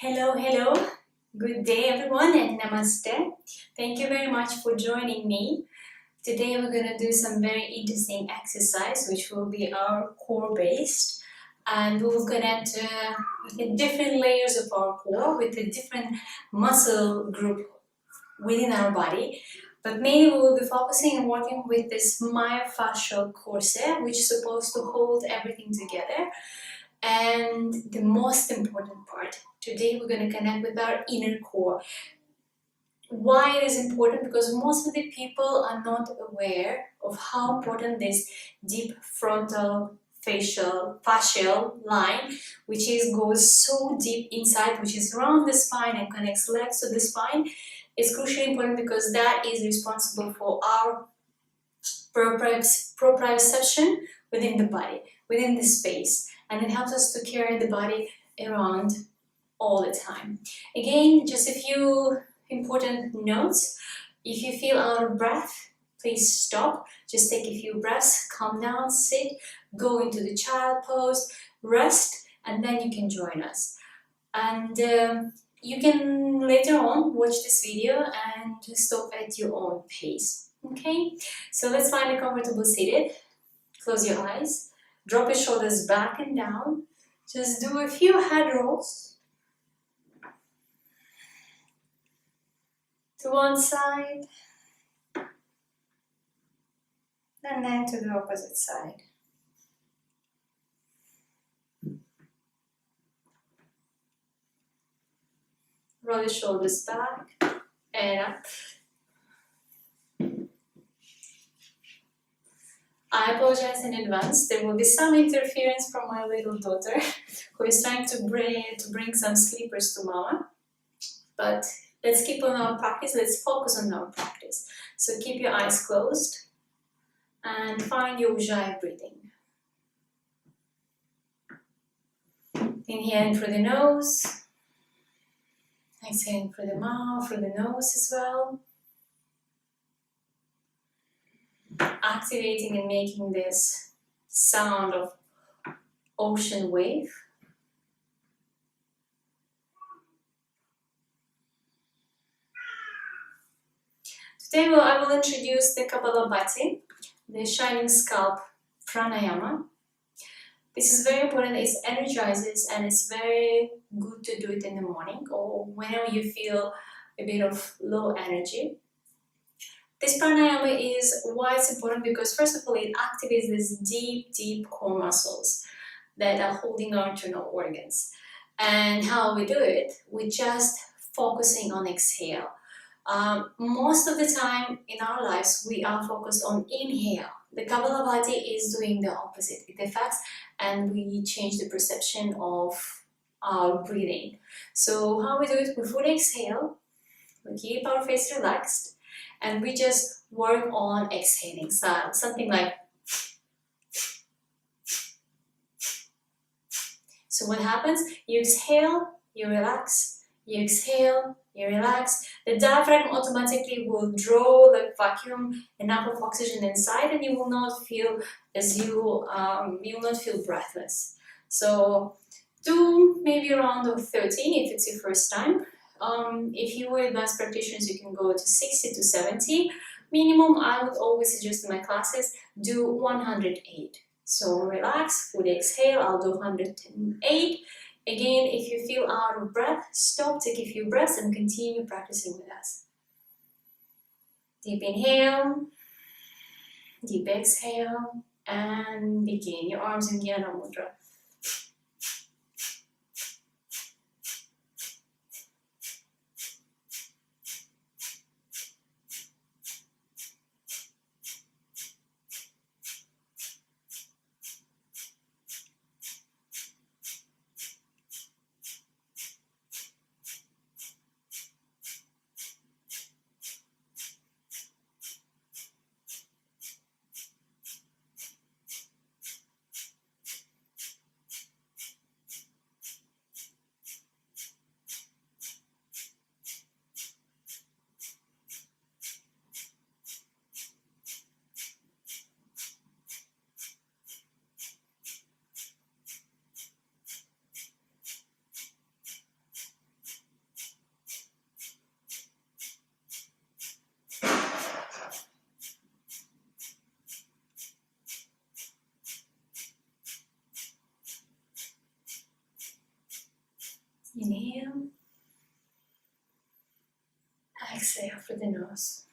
Hello, hello. Good day everyone and namaste. Thank you very much for joining me. Today we're going to do some very interesting exercise which will be our core based, and we'll connect with the different layers of our core with a different muscle group within our body. But mainly we will be focusing and working with this myofascial corset, which is supposed to hold everything together. And the most important part, today we're going to connect with our inner core. Why it is important? Because most of the people are not aware of how important this deep frontal fascial line, which goes so deep inside, which is around the spine and connects legs to the spine, is crucially important because that is responsible for our proprioception within the body, within the space. And it helps us to carry the body around all the time. Again, just a few important notes. If you feel out of breath, please stop. Just take a few breaths, calm down, sit, go into the child pose, rest, and then you can join us. And you can later on watch this video and stop at your own pace. Okay, so let's find a comfortable seated. Close your eyes. Drop your shoulders back and down. Just do a few head rolls to one side and then to the opposite side. Roll the shoulders back and up. I apologize in advance. There will be some interference from my little daughter who is trying to bring some sleepers to mama. But let's keep on our practice. Let's focus on our practice. So keep your eyes closed and find your Ujjayi breathing. Inhale in through the nose. Exhale in through the mouth, through the nose as well. Activating and making this sound of ocean wave. Today I will introduce the Kapalabhati, the shining scalp pranayama. This is very important. It energizes and it's very good to do it in the morning or whenever you feel a bit of low energy. This pranayama is why it's important because first of all it activates these deep core muscles that are holding our internal organs. And how we do it? We're just focusing on exhale. Most of the time in our lives we are focused on inhale. The Kapalabhati is doing the opposite. It affects and we change the perception of our breathing. So how we do it? With full exhale, we keep our face relaxed and we just work on exhaling style. Something like. So what happens? You exhale, you relax, you exhale, you relax. The diaphragm automatically will draw the vacuum, enough of oxygen inside, and you will not feel you will not feel breathless. So do maybe around 13 if it's your first time. If you were advanced practitioners, you can go to 60 to 70. Minimum, I would always suggest in my classes, do 108. So relax, fully exhale, I'll do 108. Again, if you feel out of breath, stop, take a few breaths and continue practicing with us. Deep inhale, deep exhale, and begin your arms in Jnana Mudra. Inhale. Exhale through the nose.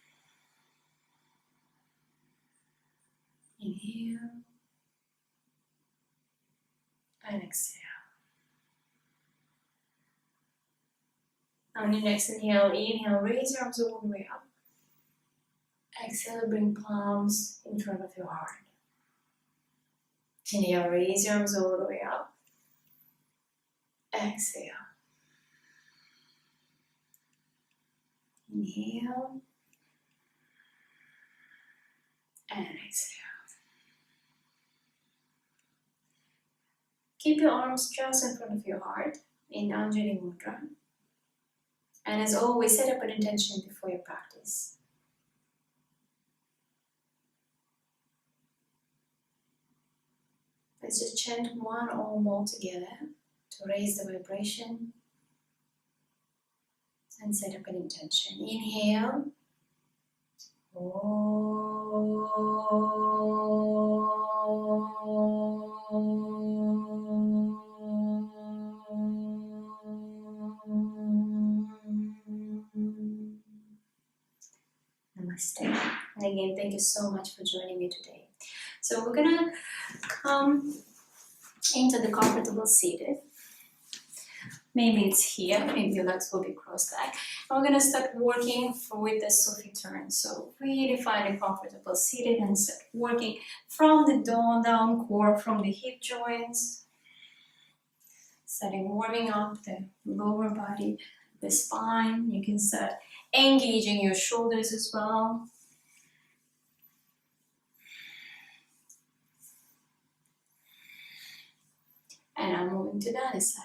Inhale. And exhale. On your next inhale, raise your arms all the way up. Exhale, bring palms in front of your heart. Inhale, raise your arms all the way up. Exhale. Inhale. And exhale. Keep your arms just in front of your heart in Anjali Mudra. And as always, set up an intention before your practice. Let's just chant one Om all together to raise the vibration and set up an intention. Inhale. Namaste. And again, thank you so much for joining me today. So we're gonna come into the comfortable seated. Maybe it's here, maybe your legs will be crossed back. And we're gonna start working with the Sufi turn. So really find a comfortable seated and start working from the down core, from the hip joints. Starting warming up the lower body, the spine. You can start engaging your shoulders as well. And I'm moving to the other side.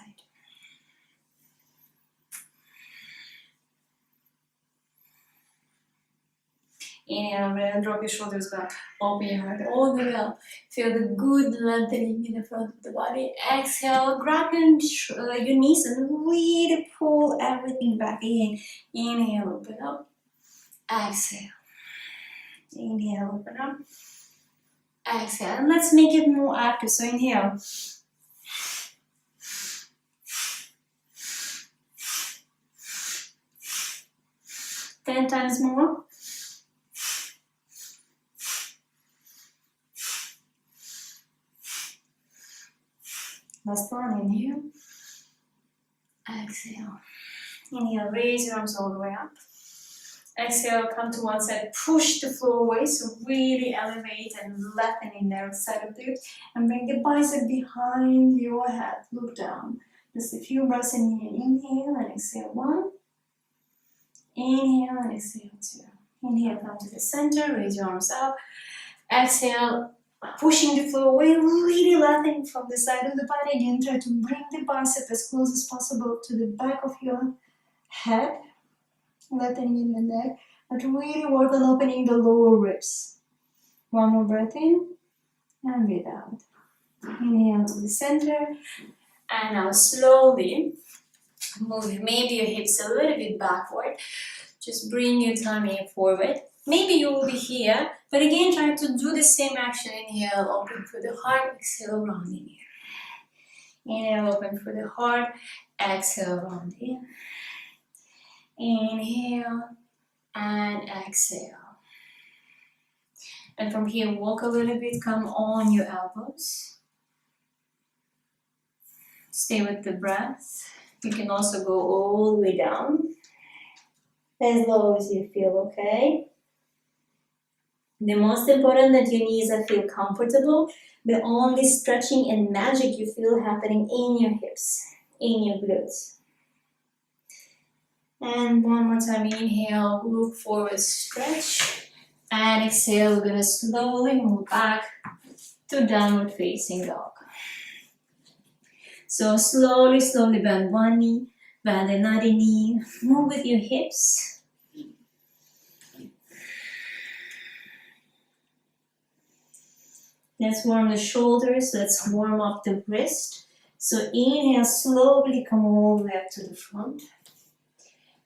Inhale, drop your shoulders back, open your heart all the way up. Feel the good lengthening in the front of the body. Exhale, grab your knees and really pull everything back in. Inhale, open up. Exhale. Inhale, open up. Exhale. And let's make it more active. So inhale. Ten times more. Last one, inhale. Exhale. Inhale, raise your arms all the way up. Exhale, come to one side, push the floor away, so really elevate and lengthen in the side of the hips. And bring the bicep behind your head, look down. Just a few breaths in here. Inhale and exhale, one. Inhale and exhale, two. Inhale, come to the center, raise your arms up. Exhale, pushing the floor away, really lengthening from the side of the body. Again, try to bring the bicep as close as possible to the back of your head. Lengthening in the neck, but really work on opening the lower ribs. One more breath in and breathe out. Inhale to the center, and now slowly move maybe your hips a little bit backward. Just bring your tummy forward. Maybe you will be here, but again, try to do the same action. Inhale, open for the heart, exhale, round in here. Inhale, open for the heart, exhale, round in. Inhale and exhale. And from here, walk a little bit, come on your elbows. Stay with the breath. You can also go all the way down, as low as you feel, okay? The most important that your knees feel comfortable. The only stretching and magic you feel happening in your hips, in your glutes. And one more time, inhale, look forward, stretch. And exhale, we're gonna slowly move back to downward facing dog. So slowly bend one knee, bend another knee, move with your hips. Let's warm the shoulders, let's warm up the wrist. So inhale, slowly come all the way up to the front.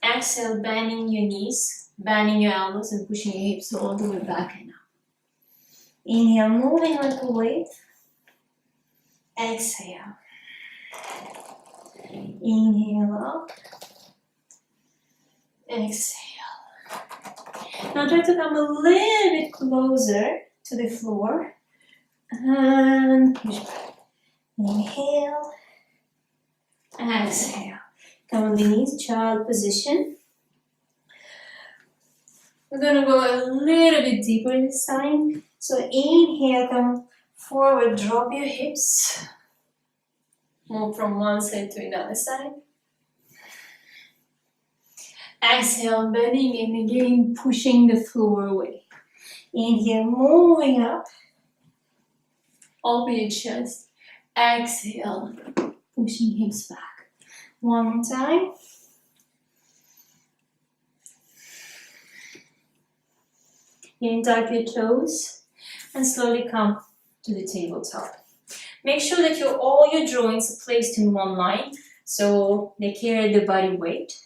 Exhale, bending your knees, bending your elbows and pushing your hips all the way back and up. Inhale, moving like a wave. Exhale. Inhale up. Exhale. Now try to come a little bit closer to the floor. And push back. Inhale. Exhale. Come underneath child position. We're going to go a little bit deeper this time. So inhale, come forward, drop your hips. Move from one side to another side. Exhale, bending and again pushing the floor away. Inhale, moving up. Open your chest. Exhale, pushing hips back. One more time. Again, tap your toes and slowly come to the tabletop. Make sure that all your joints are placed in one line so they carry the body weight.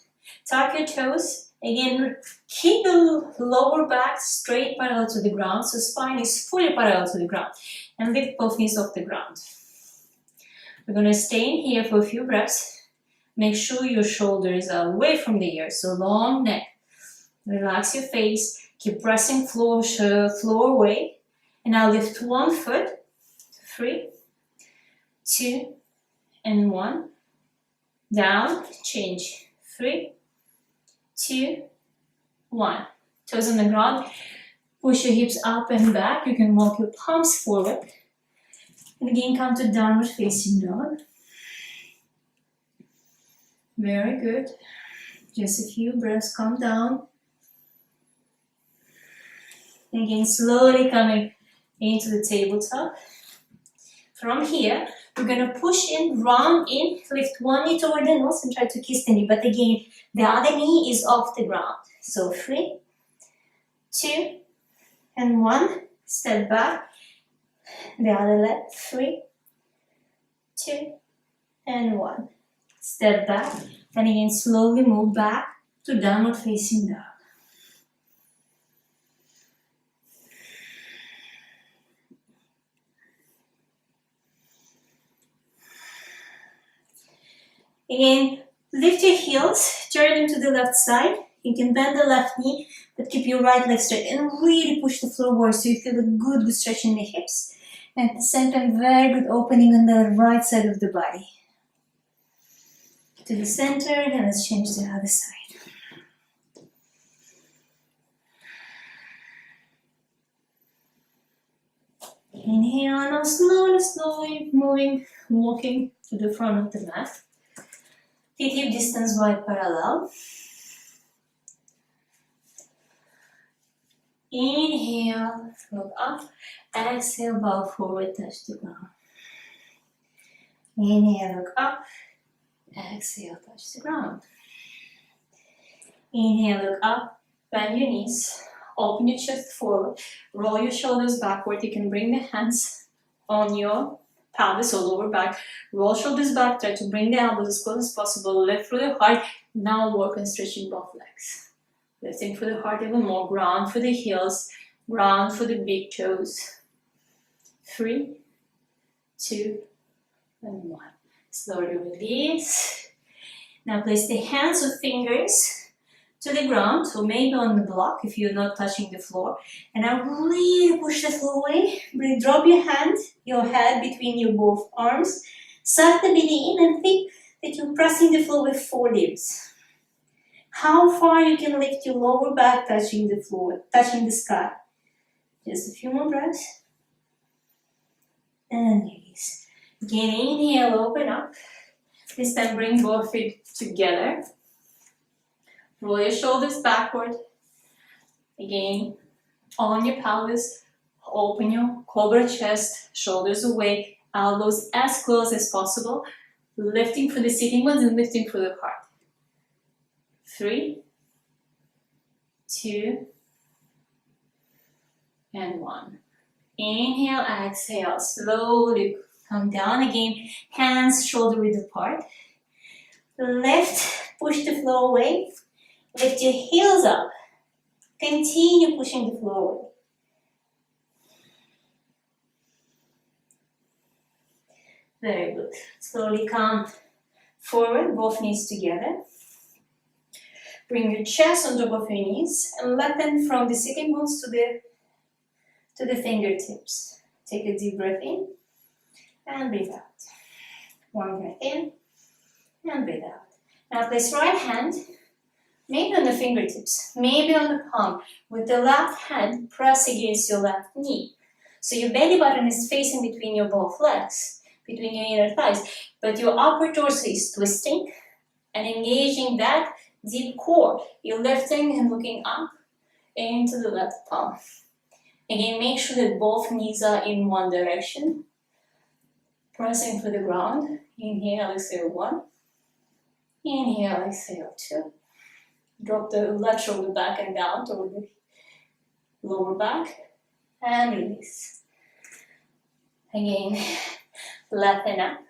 Tuck your toes. Again, keep the lower back straight parallel to the ground, so spine is fully parallel to the ground. And lift both knees off the ground. We're going to stay in here for a few breaths. Make sure your shoulders are away from the ears, so long neck. Relax your face. Keep pressing floor away. And now lift one foot. 3, 2, and 1. Down, change. 3, 2, 1. Toes on the ground. Push your hips up and back. You can walk your palms forward. And again, come to downward facing dog. Very good. Just a few breaths. Calm down. Again, slowly coming into the tabletop. From here, we're going to push in, round in, lift one knee toward the nose and try to kiss the knee. But again, the other knee is off the ground. So 3, 2, and 1. Step back. The other leg. 3, 2, and 1. Step back. And again, slowly move back to downward facing dog. Again, lift your heels, turn them to the left side. You can bend the left knee, but keep your right leg straight and really push the floorboard so you feel a good stretch in the hips. And at the same time, very good opening on the right side of the body. To the center, and let's change to the other side. Inhale, now slowly moving, walking to the front of the mat. Feet hip distance wide parallel. Inhale, look up. Exhale, bow forward, touch the ground. Inhale, look up. Exhale, touch the ground. Inhale, look up. Bend your knees. Open your chest forward. Roll your shoulders backward. You can bring the hands on your pelvis or lower back. Roll shoulders back. Try to bring the elbows as close as possible. Lift through the heart. Now work on stretching both legs. Lifting for the heart even more. Ground for the heels. Ground for the big toes. 3, 2, and 1. Slowly release. Now place the hands or fingers to the ground, so maybe on the block if you're not touching the floor. And now really push the floor away. Drop your hand, your head between your both arms. Suck the belly in and think that you're pressing the floor with 4 ribs. How far you can lift your lower back touching the floor, touching the sky. Just a few more breaths. And release. Again, inhale, open up. This time bring both feet together. Roll your shoulders backward. Again, on your pelvis. Open your cobra chest, shoulders away, elbows as close as possible. Lifting for the sitting bones and lifting for the heart. 3, 2, and 1. Inhale, exhale, slowly come down again. Hands shoulder width apart. Lift, push the floor away. Lift your heels up. Continue pushing the floor away. Very good. Slowly come Forward, both knees together. Bring your chest on top of your knees and lengthen from the sitting bones to the fingertips. Take a deep breath in and breathe out. One breath in and breathe out. Now place right hand, maybe on the fingertips, maybe on the palm. With the left hand, press against your left knee. So your belly button is facing between your both legs, between your inner thighs, but your upper torso is twisting and engaging that deep core. You're lifting and looking up into the left palm. Again, make sure that both knees are in one direction. Pressing for the ground. Inhale, exhale, 1. Inhale, exhale, 2. Drop the left shoulder back and down toward the lower back. And release. Again, lengthen up.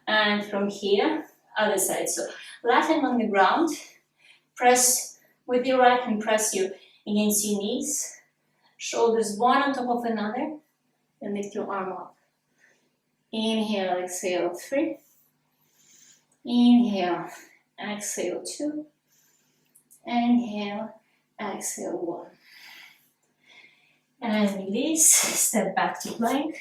And from here, other side. So left hand on the ground. Press with your right hand, press you against your knees. Shoulders one on top of another. And lift your arm up. Inhale, exhale, 3. Inhale, exhale, 2. Inhale, exhale, 1. And release, step back to plank.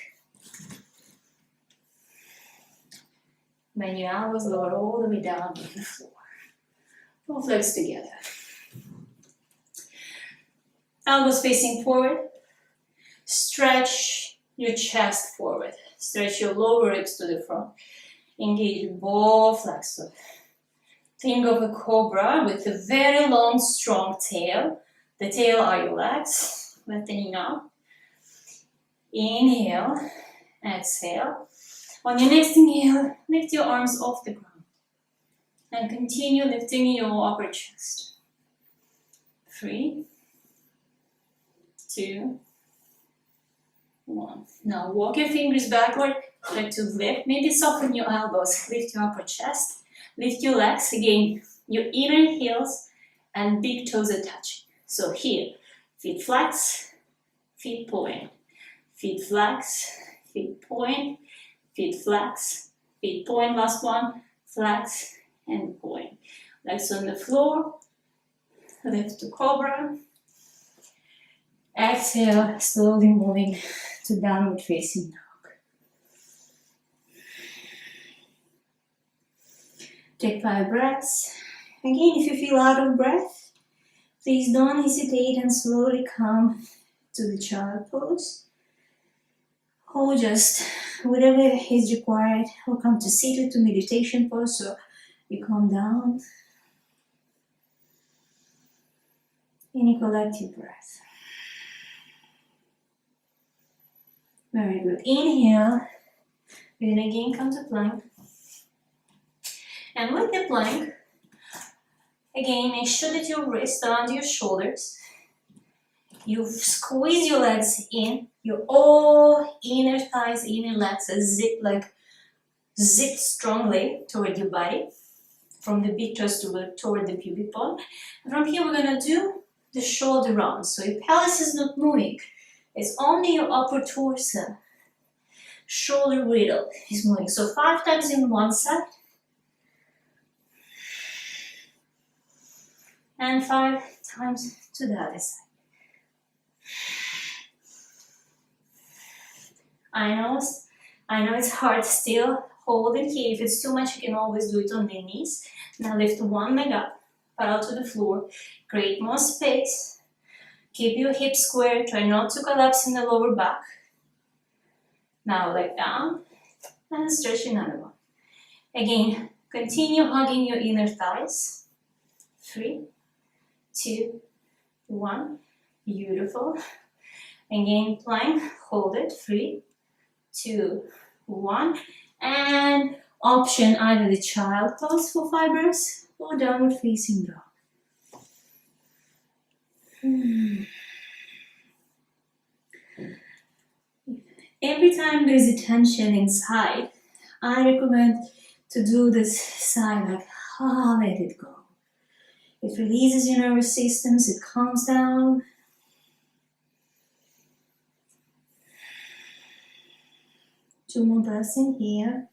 Bend your elbows, lower all the way down to the floor. Both legs together. Elbows facing forward. Stretch your chest forward. Stretch your lower ribs to the front. Engage both legs. So think of a cobra with a very long, strong tail. The tail are your legs. Lengthening up. Inhale, exhale. On your next inhale, lift your arms off the ground. And continue lifting your upper chest. 3, 2, 1. Now walk your fingers backward. Try to lift. Maybe soften your elbows. Lift your upper chest. Lift your legs. Again, your inner heels and big toes are touching. So here, feet flex, feet point. Feet flex, feet point. Feet flex, feet point. Last one. Flex and point. Legs on the floor. Lift to cobra. Exhale, slowly moving to downward facing dog. Take 5 breaths. Again, if you feel out of breath, please don't hesitate and slowly come to the child pose. Or just whatever is required, or come to seated to meditation pose, so you calm down. Any collective breath. Very good. Inhale. Then again come to plank. And with the plank, again, make sure that your wrists are under your shoulders. You squeeze your legs in. Your all inner thighs, inner legs are zip strongly toward your body. From the big toes toward the pubic bone. And from here, we're going to do the shoulder round. So your pelvis is not moving. It's only your upper torso. Shoulder girdle is moving. So 5 times in one side. And 5 times to the other side. I know it's hard still. Hold it here. If it's too much, you can always do it on the knees. Now lift one leg up, parallel to the floor. Create more space. Keep your hips square. Try not to collapse in the lower back. Now leg down and stretch another one. Again, continue hugging your inner thighs. 3, 2, 1. Beautiful. Again, plank. Hold it. 3, 2, 1. And option either the child pose for fibers or downward facing dog. Every time there is a tension inside, I recommend to do this side like, let it go. It releases your nervous systems, it calms down. Two more breaths in here.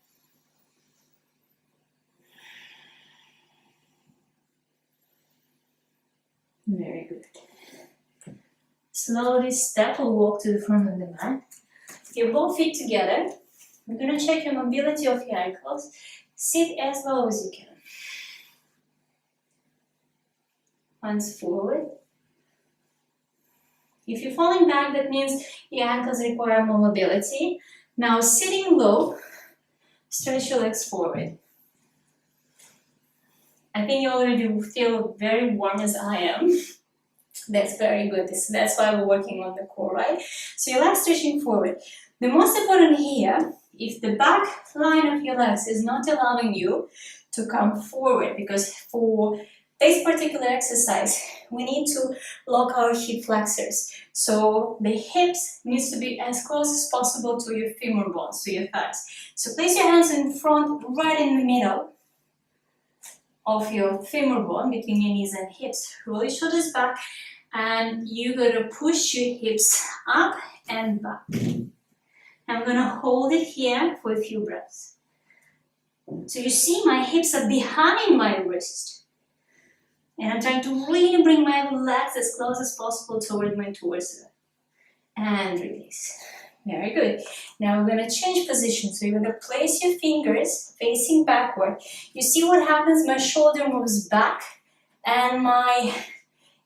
Slowly step or walk to the front of the mat. Your both feet together. We're going to check your mobility of your ankles. Sit as low as you can. Hands forward. If you're falling back, that means your ankles require more mobility. Now sitting low, stretch your legs forward. I think you already feel very warm as I am. That's very good. That's why we're working on the core, right? So your legs stretching forward. The most important here, if the back line of your legs is not allowing you to come forward, because for this particular exercise, we need to lock our hip flexors. So the hips needs to be as close as possible to your femur bones, to your thighs. So place your hands in front, right in the middle of your femur bone, between your knees and hips. Roll your shoulders back, and you're gonna push your hips up and back. I'm gonna hold it here for a few breaths. So you see my hips are behind my wrist. And I'm trying to really bring my legs as close as possible toward my torso. And release. Very good. Now we're going to change position. So you're going to place your fingers facing backward. You see what happens? My shoulder moves back and my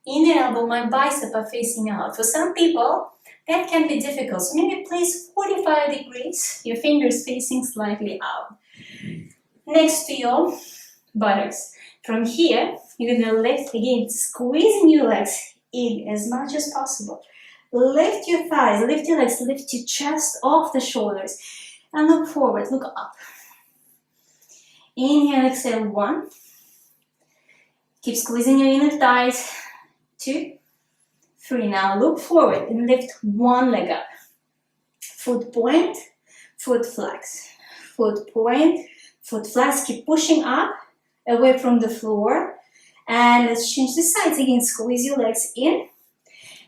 inner elbow, my bicep are facing out. For some people, that can be difficult. So maybe place 45 degrees, your fingers facing slightly out. Next to your buttocks. From here, you're going to lift again, squeezing your legs in as much as possible. Lift your thighs, lift your legs, lift your chest off the shoulders. And look forward, look up. Inhale, exhale, 1. Keep squeezing your inner thighs. 2, 3. Now look forward and lift one leg up. Foot point, foot flex. Foot point, foot flex. Keep pushing up, away from the floor. And let's change the sides again. Squeeze your legs in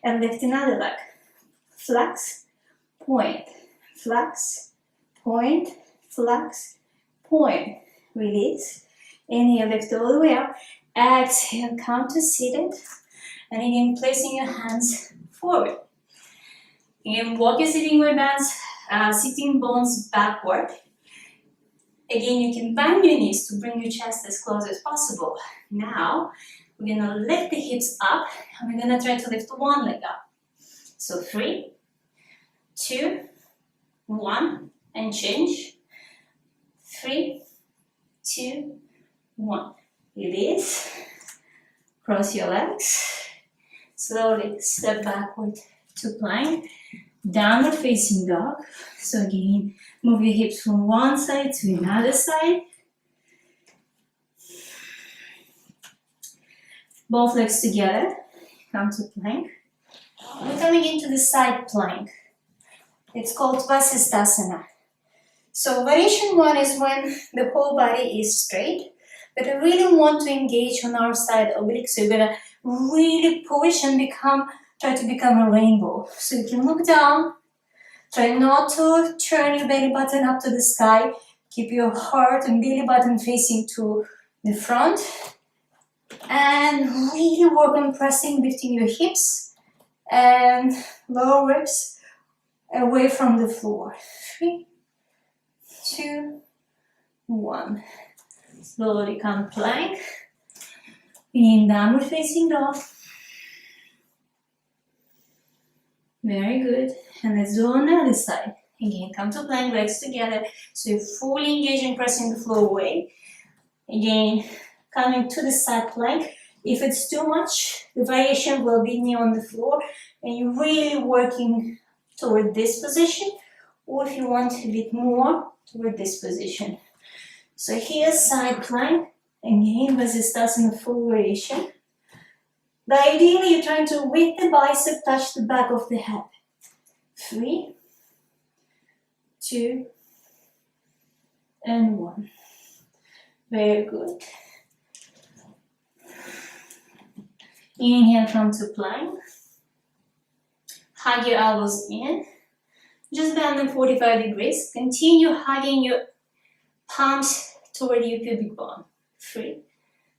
and lift another leg. Flex, point, flex, point, flex, point. Release. Inhale, lift all the way up. Exhale, come to seated. And again, placing your hands forward. Again, walk your sitting bones backward. Again, you can bend your knees to bring your chest as close as possible. Now, we're going to lift the hips up, and we're going to try to lift one leg up. So 3, 2, 1, and change. 3, 2, 1. Release. Cross your legs. Slowly step backward to plank. Downward facing dog. So again, move your hips from one side to another side. Both legs together. Come to plank. We're coming into the side plank. It's called Vasisthasana. So variation 1 is when the whole body is straight, but I really want to engage on our side oblique. So you're gonna really push and try to become a rainbow. So you can look down. Try not to turn your belly button up to the sky. Keep your heart and belly button facing to the front. And really work on pressing between your hips and lower ribs away from the floor. 3, 2, 1. Slowly come plank. In downward facing dog. Very good. And let's do on the other side. Again, come to plank, legs together. So you're fully engaging, pressing the floor away. Again, coming to the side plank. If it's too much, the variation will be knee on the floor. And you're really working toward this position. Or if you want a bit more, toward this position. So here's side plank. Again, Vasisthasana full variation. But ideally, you're trying to, with the bicep, touch the back of the head. 3, 2, and 1. Very good. Inhale, come to plank. Hug your elbows in. Just bend them 45 degrees. Continue hugging your palms toward your pubic bone. 3,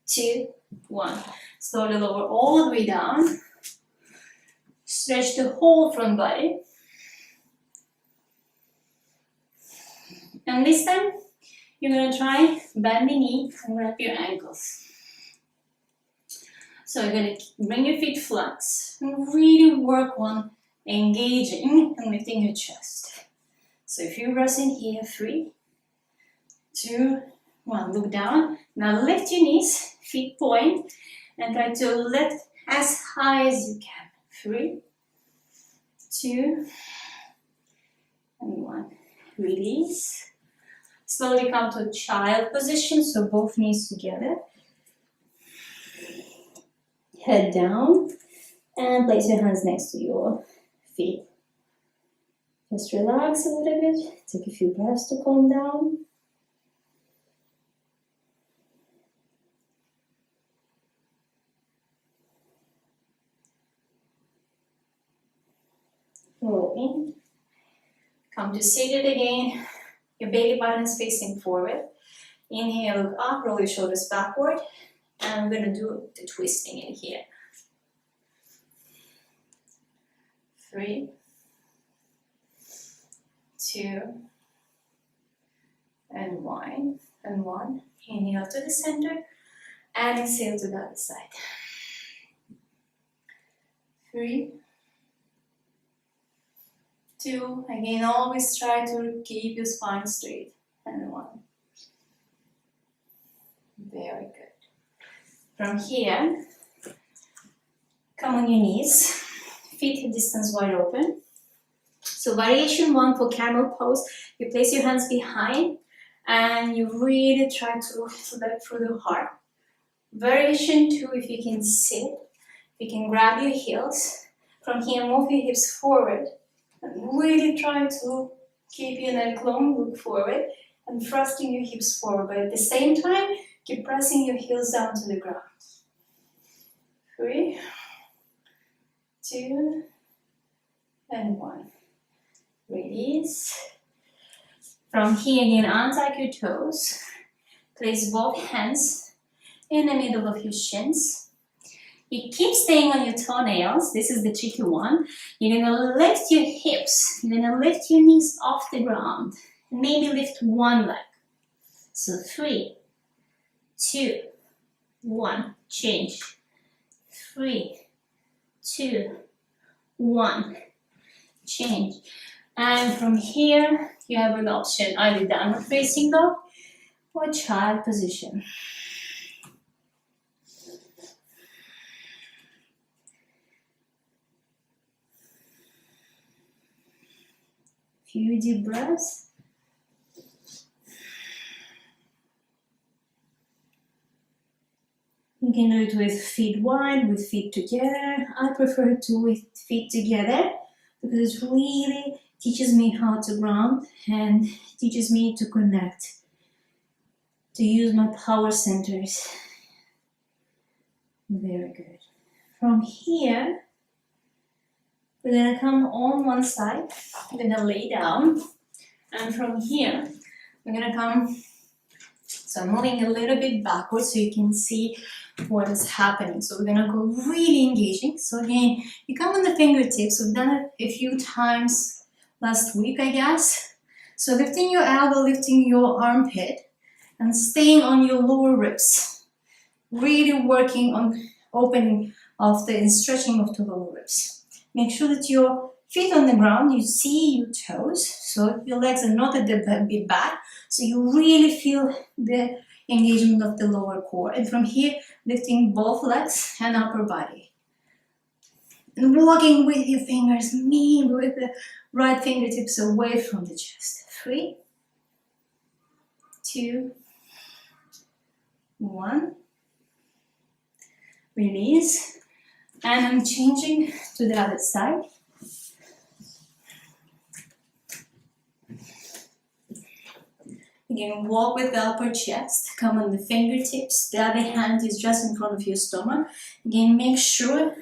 2, 1. Slowly lower all the way down. Stretch the whole front body. And this time, you're going to try bend the knee and wrap your ankles. So you're going to bring your feet flat and really work on engaging and lifting your chest. So if you're resting here, 3, 2, 1, look down. Now lift your knees, feet point, and try to lift as high as you can. 3, 2, and 1. Release. Slowly come to a child position, so both knees together. Head down and place your hands next to your feet. Just relax a little bit. Take a few breaths to calm down. Roll in. Come to seated again. Your belly button is facing forward. Inhale, look up, roll your shoulders backward. And we're going to do the twisting in here. 3, 2, and 1. And 1. Inhale to the center. And exhale to the other side. 3, 2, again, always try to keep your spine straight, and 1. Very good. From here, come on your knees, feet hip distance wide open. So variation 1 for camel pose, you place your hands behind and you really try to let through the heart. Variation 2, if you can sit, you can grab your heels. From here, move your hips forward. And really try to keep your neck long, look forward, and thrusting your hips forward. But at the same time, keep pressing your heels down to the ground. 3, 2, and 1. Release. From here again, untuck your toes. Place both hands in the middle of your shins. You keep staying on your toenails. This is the tricky one. You're going to lift your hips. You're going to lift your knees off the ground. And maybe lift one leg. So 3, 2, 1. Change. 3, 2, 1. Change. And from here, you have an option. Either downward facing dog or child position. Few deep breaths. You can do it with feet wide, with feet together. I prefer to with feet together because it really teaches me how to ground and teaches me to connect, to use my power centers. Very good. From here, we're going to come on one side, we're going to lay down, and from here, we're going to come, so I'm moving a little bit backwards so you can see what is happening. So we're going to go really engaging. So again, you come on the fingertips, we've done it a few times last week, I guess. So lifting your elbow, lifting your armpit, and staying on your lower ribs. Really working on opening of the and stretching of the lower ribs. Make sure that your feet on the ground, you see your toes, so your legs are not at the back, so you really feel the engagement of the lower core. And from here, lifting both legs and upper body. And walking with your fingers, with the right fingertips away from the chest. 3, 2, 1. Release. And I'm changing to the other side. Again, walk with the upper chest, come on the fingertips, the other hand is just in front of your stomach. Again, make sure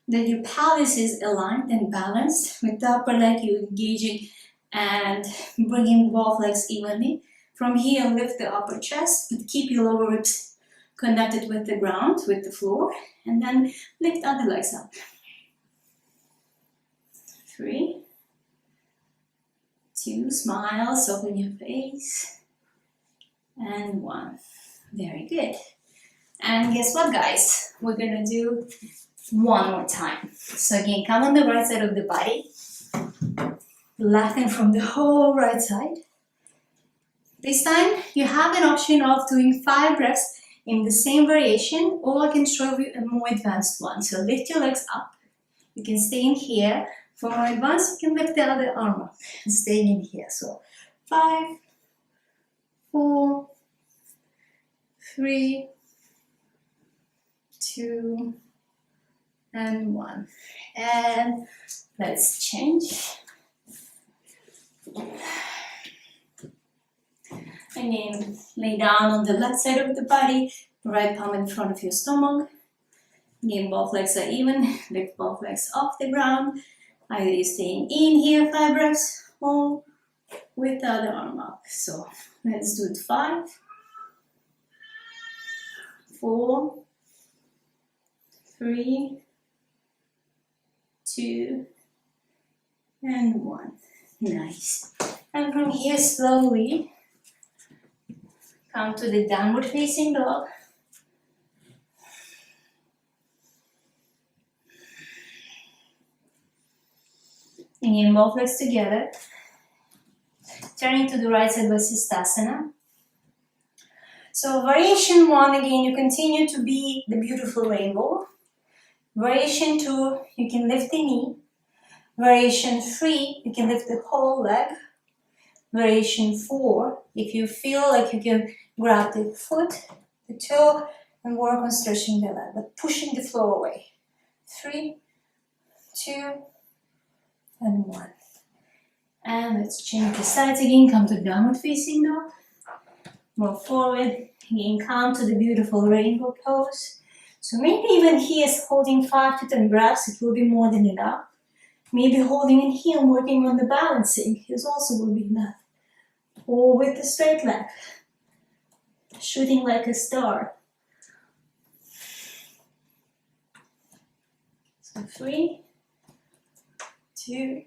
that your pelvis is aligned and balanced. With the upper leg, you're engaging and bringing both legs evenly. From here, lift the upper chest, but keep your lower ribs connected with the ground, with the floor, and then lift other legs up. 3, 2, smile, soften your face, and 1. Very good. And guess what, guys? We're gonna do one more time. So again, come on the right side of the body, lengthen from the whole right side. This time you have an option of doing 5 breaths in the same variation, or I can show you a more advanced one. So lift your legs up. You can stay in here. For more advanced, you can lift the other arm up and stay in here. So 5, 4, 3, 2, and 1. And let's change. Again, lay down on the left side of the body, right palm in front of your stomach. Again, both legs are even, lift both legs off the ground. Either you're staying in here 5 breaths, or with the other arm up. So let's do it. 5, 4, 3, 2, and 1. Nice. And from here, slowly come to the downward facing dog. Again, both legs together. Turning to the right side by Sistasana. So variation 1, again, you continue to be the beautiful rainbow. Variation 2, you can lift the knee. Variation 3, you can lift the whole leg. Variation 4, if you feel like you can grab the foot, the toe, and work on stretching the leg, but pushing the floor away. 3, 2, and 1. And let's change the sides again. Come to downward facing dog. More forward. Again, come to the beautiful rainbow pose. So maybe even here, holding 5 to 10 breaths, it will be more than enough. Maybe holding in here and working on the balancing is also will be enough. Or with the straight leg, shooting like a star. So 3, 2,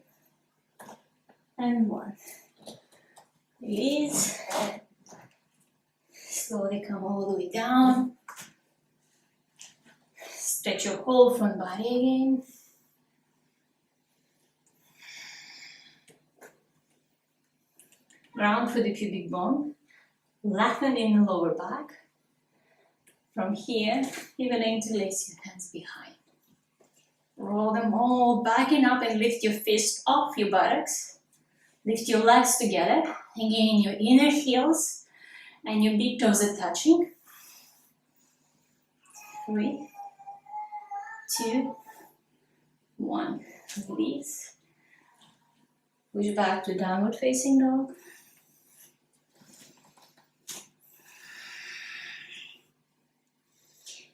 and 1. Release. Slowly come all the way down. Stretch your whole front body again. Ground for the pubic bone. Lengthen in the lower back. From here, you're going to interlace your hands behind. Roll them all back and up and lift your fist off your buttocks. Lift your legs together. Again, your inner heels and your big toes are touching. 3, 2, 1. Release. Push back to downward facing dog.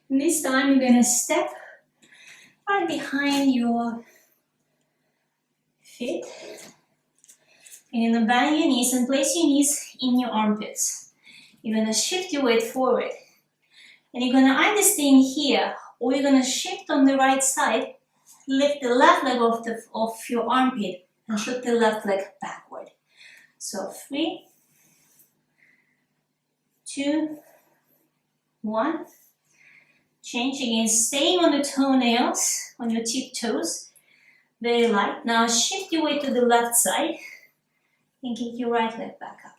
And this time you're going to step right behind your feet. And then bend your knees and place your knees in your armpits. You're going to shift your weight forward. And you're going to either stay in here, or you're going to shift on the right side, lift the left leg off your armpit, and shift the left leg backward. So 3, 2, 1. Change again, staying on the toenails, on your tiptoes, very light. Now shift your weight to the left side and kick your right leg back up.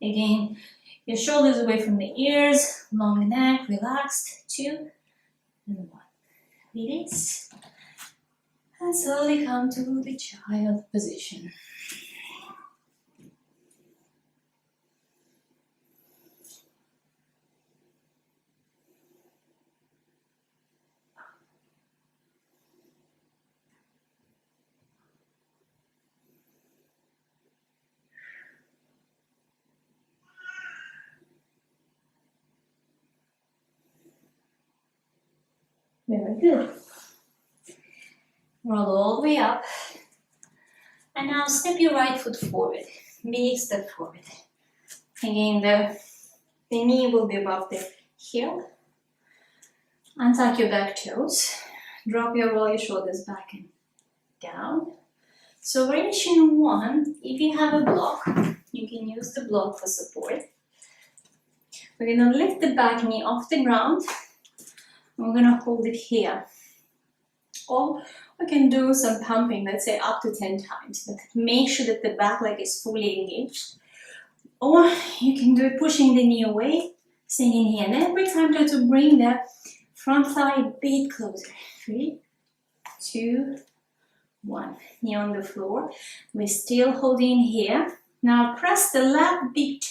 Again, your shoulders away from the ears, long neck, relaxed. 2, and 1. Release. And slowly come to the child position. Very good. Roll all the way up. And now step your right foot forward. Big step forward. Again, the knee will be above the heel. Untuck your back toes. Roll your shoulders back and down. So variation 1, if you have a block, you can use the block for support. We're going to lift the back knee off the ground. We're going to hold it here. Or we can do some pumping, let's say up to 10 times. But make sure that the back leg is fully engaged. Or you can do it pushing the knee away, staying in here. And every time try to bring the front thigh a bit closer. 3, 2, 1. Knee on the floor. We're still holding here. Now press the left big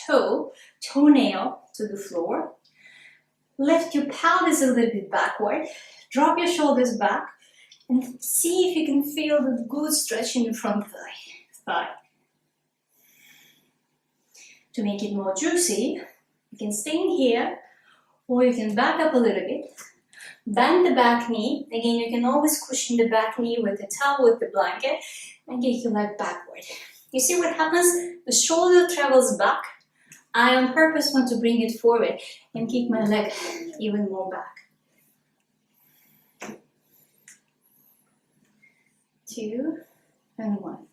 toenail to the floor. Lift your pelvis a little bit backward. Drop your shoulders back. And see if you can feel the good stretch in the front thigh. To make it more juicy, you can stay in here, or you can back up a little bit. Bend the back knee. Again, you can always cushion the back knee with the towel, with the blanket, and get your leg backward. You see what happens? The shoulder travels back. I on purpose want to bring it forward and keep my leg even more back. 2 and 1.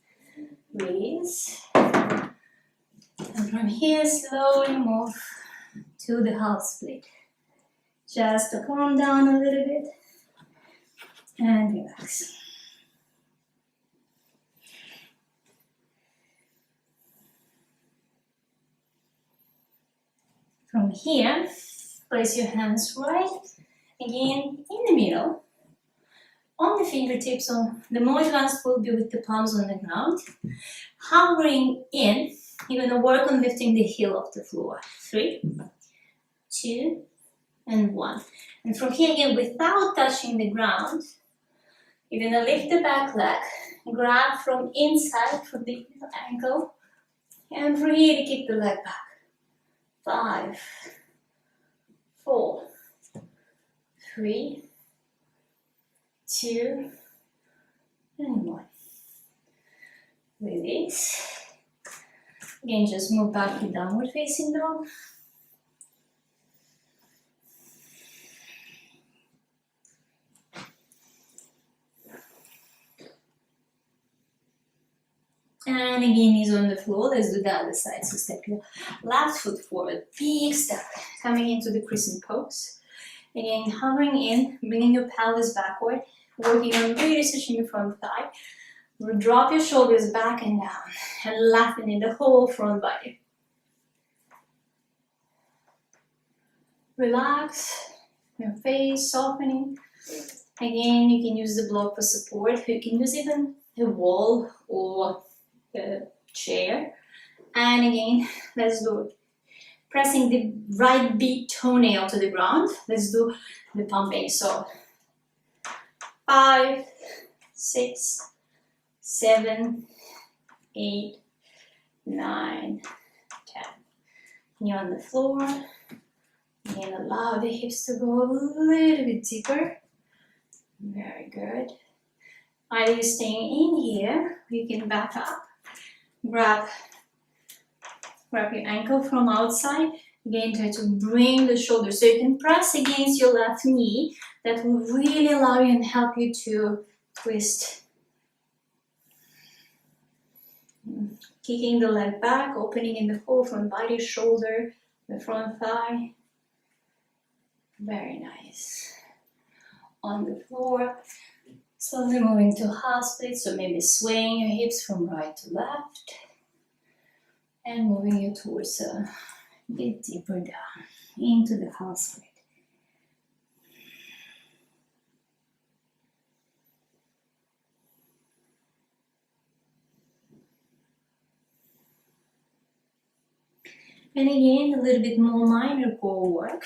Release. And from here, slowly move to the half split. Just to calm down a little bit and relax. From here, place your hands right, again, in the middle. On the fingertips, the more advanced will be with the palms on the ground. Hovering in, you're going to work on lifting the heel off the floor. 3, 2, and 1. And from here again, without touching the ground, you're going to lift the back leg, grab from inside, from the ankle, and from here to kick the leg back. 5, 4, 3, 2, and 1. Release. Again, just move back to downward facing dog. And again, knees on the floor. Let's do the other side. So step your left foot forward. Big step. Coming into the crescent pose. Again, hovering in, bringing your pelvis backward. Working on really stretching the front thigh. Drop your shoulders back and down. And lengthening the whole front body. Relax. Your face softening. Again, you can use the block for support. You can use even a wall or the chair. And again, let's do it. Pressing the right big toenail to the ground. Let's do the pumping. So 5, 6, 7, 8, 9, 10. Knee on the floor. And allow the hips to go a little bit deeper. Very good. Either you're staying in here, you can back up. Grab your ankle from outside. Again, try to bring the shoulder so you can press against your left knee. That will really allow you and help you to twist. Kicking the leg back, opening in the whole front body, shoulder, the front thigh. Very nice. On the floor, slowly moving to half split, so maybe swaying your hips from right to left. And moving your torso a bit deeper down into the half split. And again, a little bit more minor core work.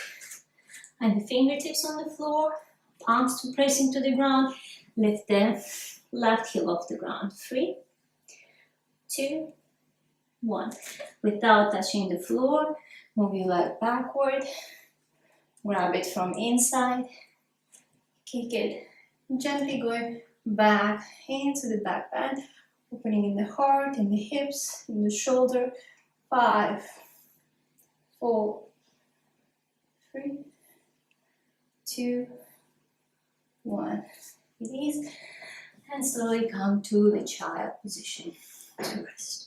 And the fingertips on the floor, palms to press into the ground. Lift the left heel off the ground. 3, 2, 1. Without touching the floor, move your leg backward. Grab it from inside. Kick it. Gently going back into the back bend. Opening in the heart, in the hips, in the shoulder. 5, 4, 3, 2, 1. Release. And slowly come to the child position to rest.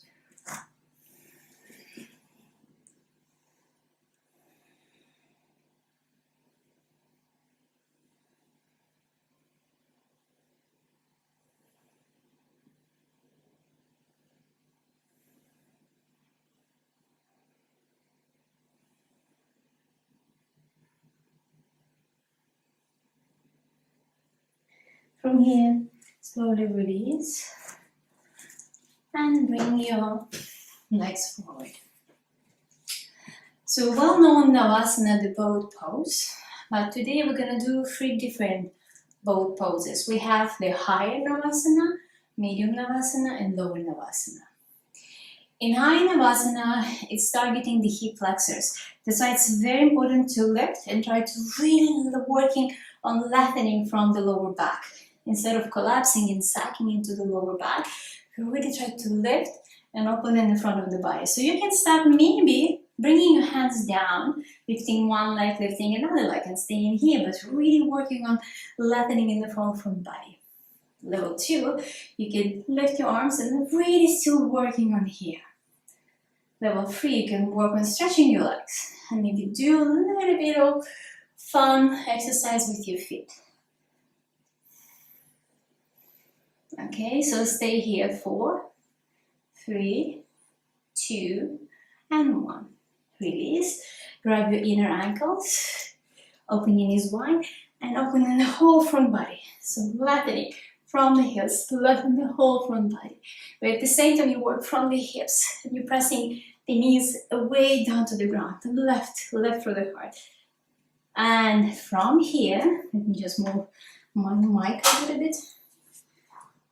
From here, slowly release and bring your legs forward. So well-known Navasana, the boat pose, but today we're going to do 3 different boat poses. We have the higher Navasana, medium Navasana, and lower Navasana. In high Navasana, it's targeting the hip flexors. That's why it's very important to lift and try to really working on lengthening from the lower back. Instead of collapsing and sacking into the lower back, you really try to lift and open in the front of the body. So you can start maybe bringing your hands down, lifting one leg, lifting another leg, and staying here, but really working on lengthening in the front of the body. Level 2, you can lift your arms and really still working on here. Level 3, you can work on stretching your legs and maybe do a little bit of fun exercise with your feet. Okay, so stay here 4, 3, 2, and 1. Release. Grab your inner ankles, open your knees wide, and open in the whole front body. So lengthening from the heels, lengthen the whole front body. But at the same time, you work from the hips, and you're pressing the knees away down to the ground, left through the heart. And from here, let me just move my mic a little bit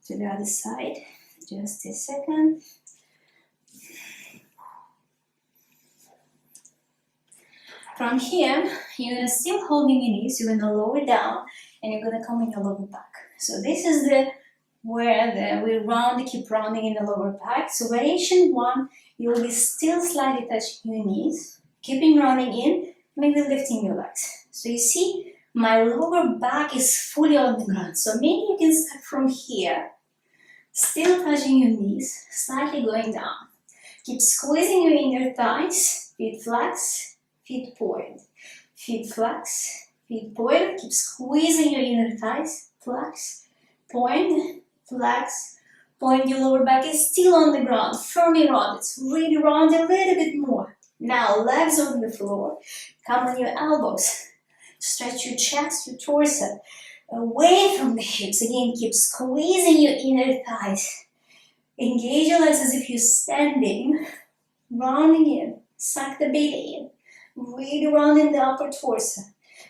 to the other side. Just a second. From here, you're gonna still holding your knees, you're gonna lower down, and you're gonna come in your lower back. So this is where we round, keep rounding in the lower back. So variation 1, you'll be still slightly touching your knees, keeping rounding in, maybe lifting your legs. So you see, my lower back is fully on the ground. So maybe you can start from here, still touching your knees, slightly going down. Keep squeezing your inner thighs, feet flex, feet point. Feet flex, feet point. Keep squeezing your inner thighs, flex, point, flex, point. Your lower back is still on the ground, firmly rounded. Really round a little bit more. Now legs on the floor, come on your elbows. Stretch your chest, your torso, away from the hips. Again, keep squeezing your inner thighs. Engage your legs as if you're standing, rounding in, suck the belly in, really rounding the upper torso.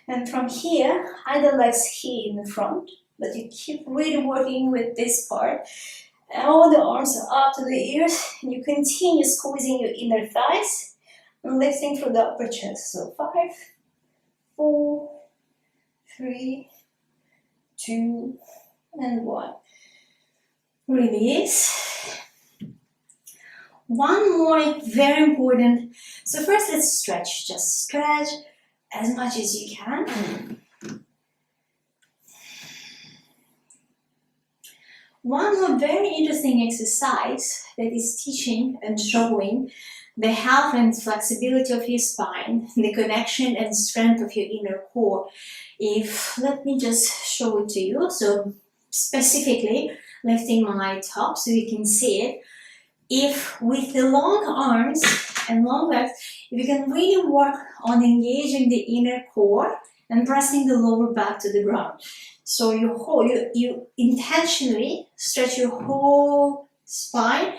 And from here, either legs here in the front, but you keep really working with this part. All the arms are up to the ears, and you continue squeezing your inner thighs and lifting through the upper chest. So 5, 4, 3, 2, and 1. Release. One more, very important. So first let's stretch. Just stretch as much as you can. One more very interesting exercise that is teaching and showing the health and flexibility of your spine, the connection and strength of your inner core. Let me just show it to you. So specifically, lifting my top so you can see it. If with the long arms and long legs, if you can really work on engaging the inner core and pressing the lower back to the ground. So you intentionally stretch your whole spine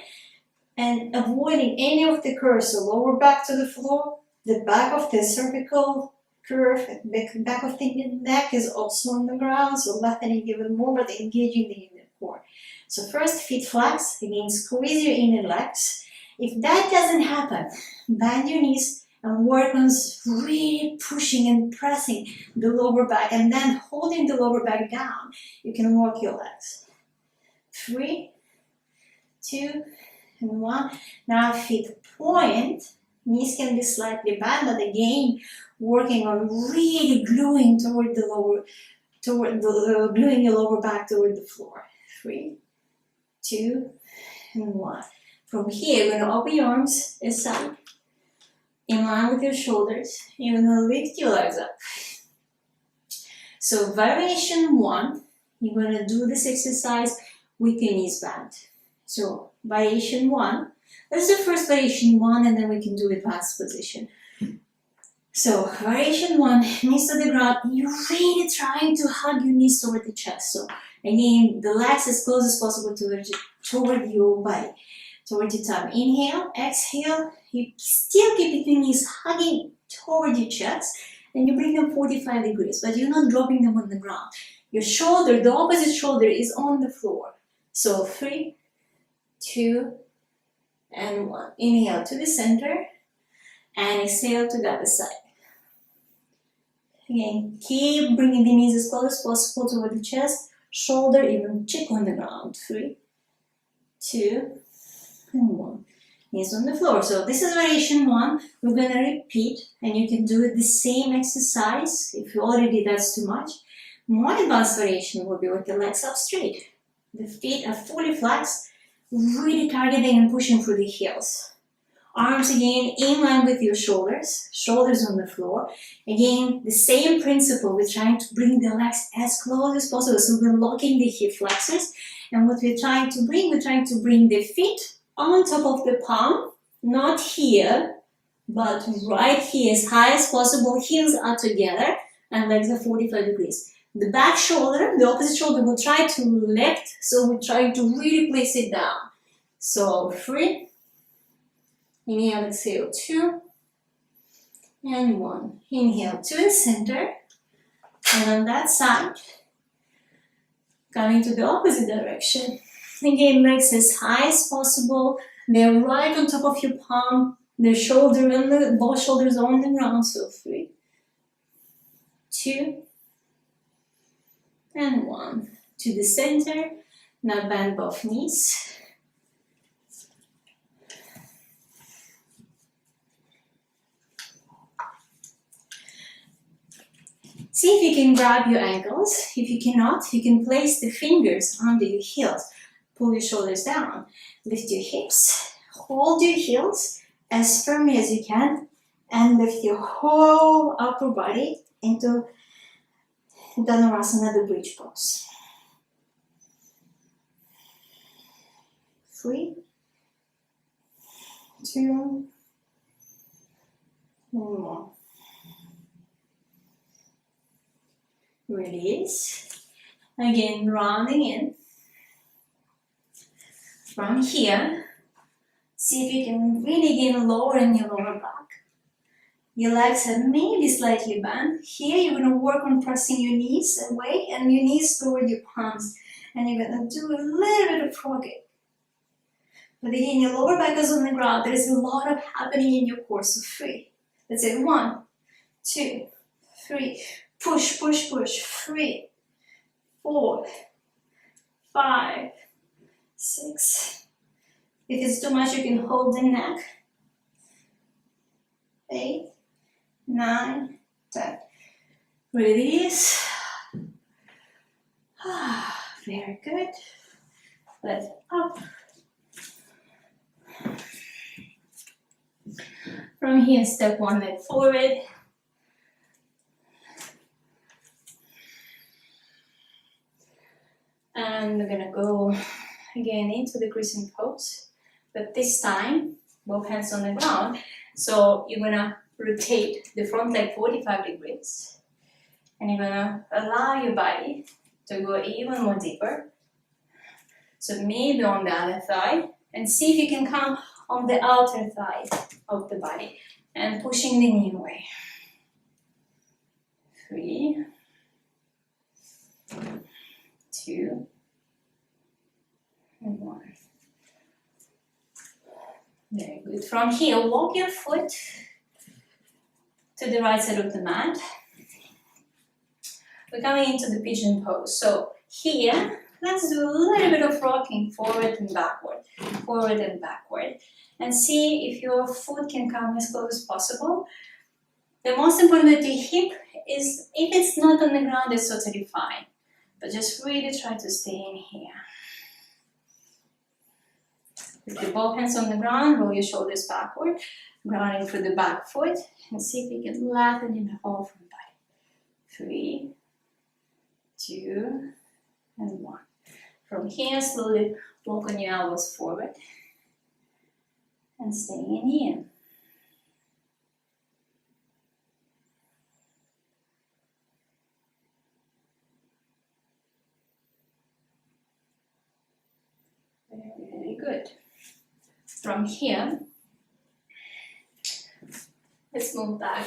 and avoiding any of the curves. So lower back to the floor, the back of the cervical curve, the back of the neck is also on the ground, so lengthening even more, but engaging the inner core. So first, feet flex, again, squeeze your inner legs. If that doesn't happen, bend your knees and work on really pushing and pressing the lower back, and then holding the lower back down, you can walk your legs. 3, 2, and 1. Now feet point, knees can be slightly bent, but again, working on really gluing toward the lower, gluing your lower back toward the floor. 3, 2, and 1. From here, you're going to open your arms aside, in line with your shoulders. You're going to lift your legs up. So variation 1, you're going to do this exercise with your knees bent. So variation 1, let's do first variation 1 and then we can do advanced position. So variation 1, knees to the ground, you're really trying to hug your knees toward the chest. So again, the legs as close as possible toward your body, toward your tummy. Inhale, exhale, you still keep your knees hugging toward your chest and you bring them 45 degrees, but you're not dropping them on the ground. Your shoulder, the opposite shoulder is on the floor. So 3, 2, and 1. Inhale to the center and exhale to the other side. Again, keep bringing the knees as close as possible toward the chest, shoulder, even cheek on the ground. 3, 2, and 1. Knees on the floor. So this is variation 1. We're going to repeat, and you can do the same exercise. If you already did that's too much. More advanced variation will be with the legs up straight. The feet are fully flexed, really targeting and pushing through the heels. Arms again in line with your shoulders, shoulders on the floor. Again, the same principle, we're trying to bring the legs as close as possible. So we're locking the hip flexors. And what we're trying to bring the feet on top of the palm, not here, but right here, as high as possible. Heels are together and legs are 45 degrees. The back shoulder, the opposite shoulder, will try to lift, so we're trying to really place it down. So 3, inhale, exhale, 2, and 1. Inhale to the center, and on that side, coming to the opposite direction. Again, legs as high as possible. They're right on top of your palm, the shoulder and both shoulders on the ground. So 3, 2, and 1. To the center. Now bend both knees. See if you can grab your ankles. If you cannot, you can place the fingers under your heels. Pull your shoulders down. Lift your hips. Hold your heels as firmly as you can and lift your whole upper body into Dhanurasana, the bridge pose. 3, 2, and 1. Release. Again, rounding in. From here, see if you can really again lower in your lower back. Your legs are maybe slightly bent. Here you're going to work on pressing your knees away and your knees toward your palms. And you're going to do a little bit of frogging. But again, your lower back is on the ground. There is a lot of happening in your core. So 3. Let's say 1, 2, 3. Push, push, push. 3, 4, 5, 6. If it's too much, you can hold the neck. 8, 9, 10. Release. Very good. Lift up. From here, step 1 leg forward. And we're gonna go again into the crescent pose, but this time both hands on the ground. So you're gonna rotate the front leg 45 degrees, and you're gonna allow your body to go even more deeper. So maybe on the other thigh, and see if you can come on the outer thigh of the body and pushing the knee away. 3, 2, and 1. Very good. From here, walk your foot to the right side of the mat. We're coming into the pigeon pose. So here, let's do a little bit of rocking forward and backward, and see if your foot can come as close as possible. The most important with your hip is, if it's not on the ground, it's totally fine. But just really try to stay in here. With the both hands on the ground, roll your shoulders backward, grounding through the back foot, and see if we can flatten in the whole front body. 3, 2, and 1. From here, slowly walk on your elbows forward and staying in here. Very good. From here, let's move back.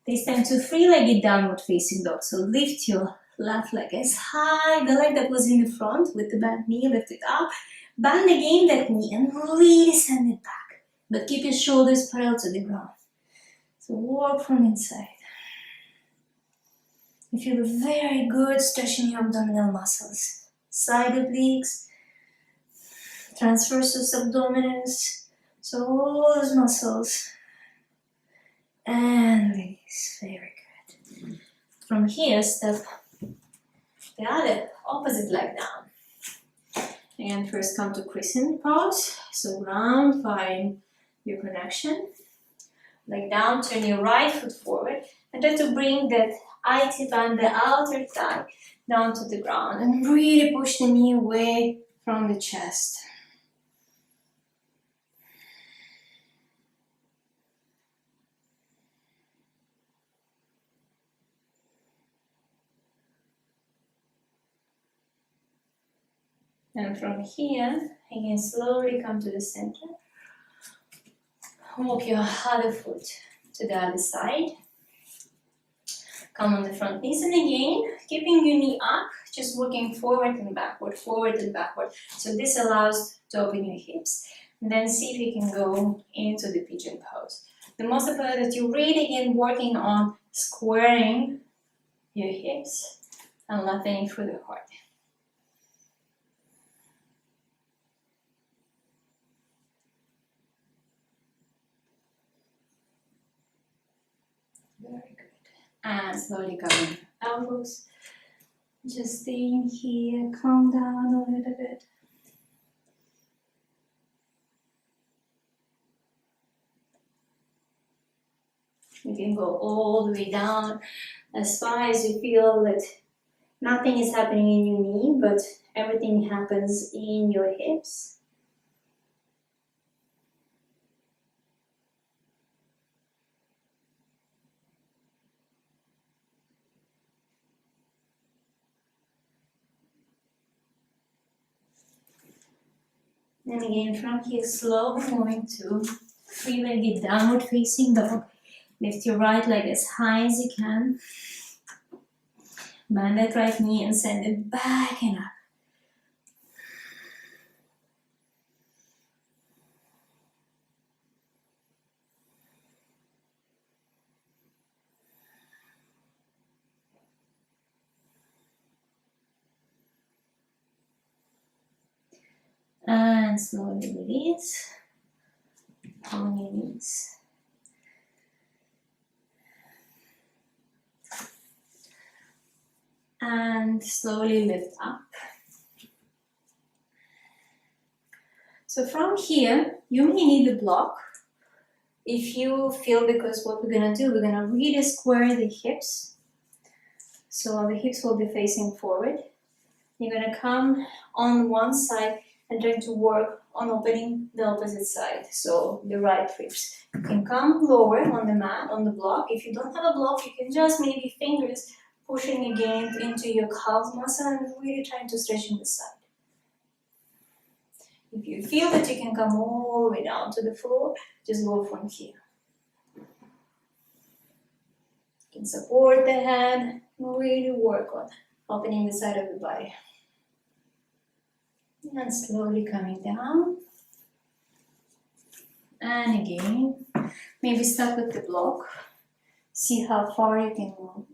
This time to three-legged downward facing dog. So lift your left leg as high, the leg that was in the front with the bent knee, lift it up. Bend again that knee and really send it back. But keep your shoulders parallel to the ground. So work from inside. You feel very good stretching your abdominal muscles. Side obliques, transversus abdominis. So all those muscles. And release. Very good. From here, step the other opposite leg down. And first come to crescent pose. So ground, find your connection. Leg down, turn your right foot forward. And try to bring that IT band, the outer thigh, down to the ground. And really push the knee away from the chest. And from here, again, slowly come to the center. Walk your other foot to the other side. Come on the front knees, and again, keeping your knee up, just working forward and backward, forward and backward. So this allows to open your hips. And then see if you can go into the pigeon pose. The most important that you're really again working on squaring your hips and lengthening through the heart. Very good. And slowly coming elbows. Just staying here, calm down a little bit. You can go all the way down as far as you feel that nothing is happening in your knee, but everything happens in your hips. And again, from here, slowly moving to three-legged downward facing dog. Lift your right leg as high as you can. Bend that right knee and send it back and up. And slowly release on your knees. And slowly lift up. So from here, you may need a block if you feel, because what we're gonna do, we're gonna really square the hips. So the hips will be facing forward. You're gonna come on one side and try to work on opening the opposite side, so the right ribs. You can come lower on the mat, on the block. If you don't have a block, you can just maybe fingers pushing again into your calf muscle and really trying to stretch in the side. If you feel that you can come all the way down to the floor, just go from here. You can support the head and really work on opening the side of the body. And slowly coming down. And again, maybe start with the block. See how far you can move.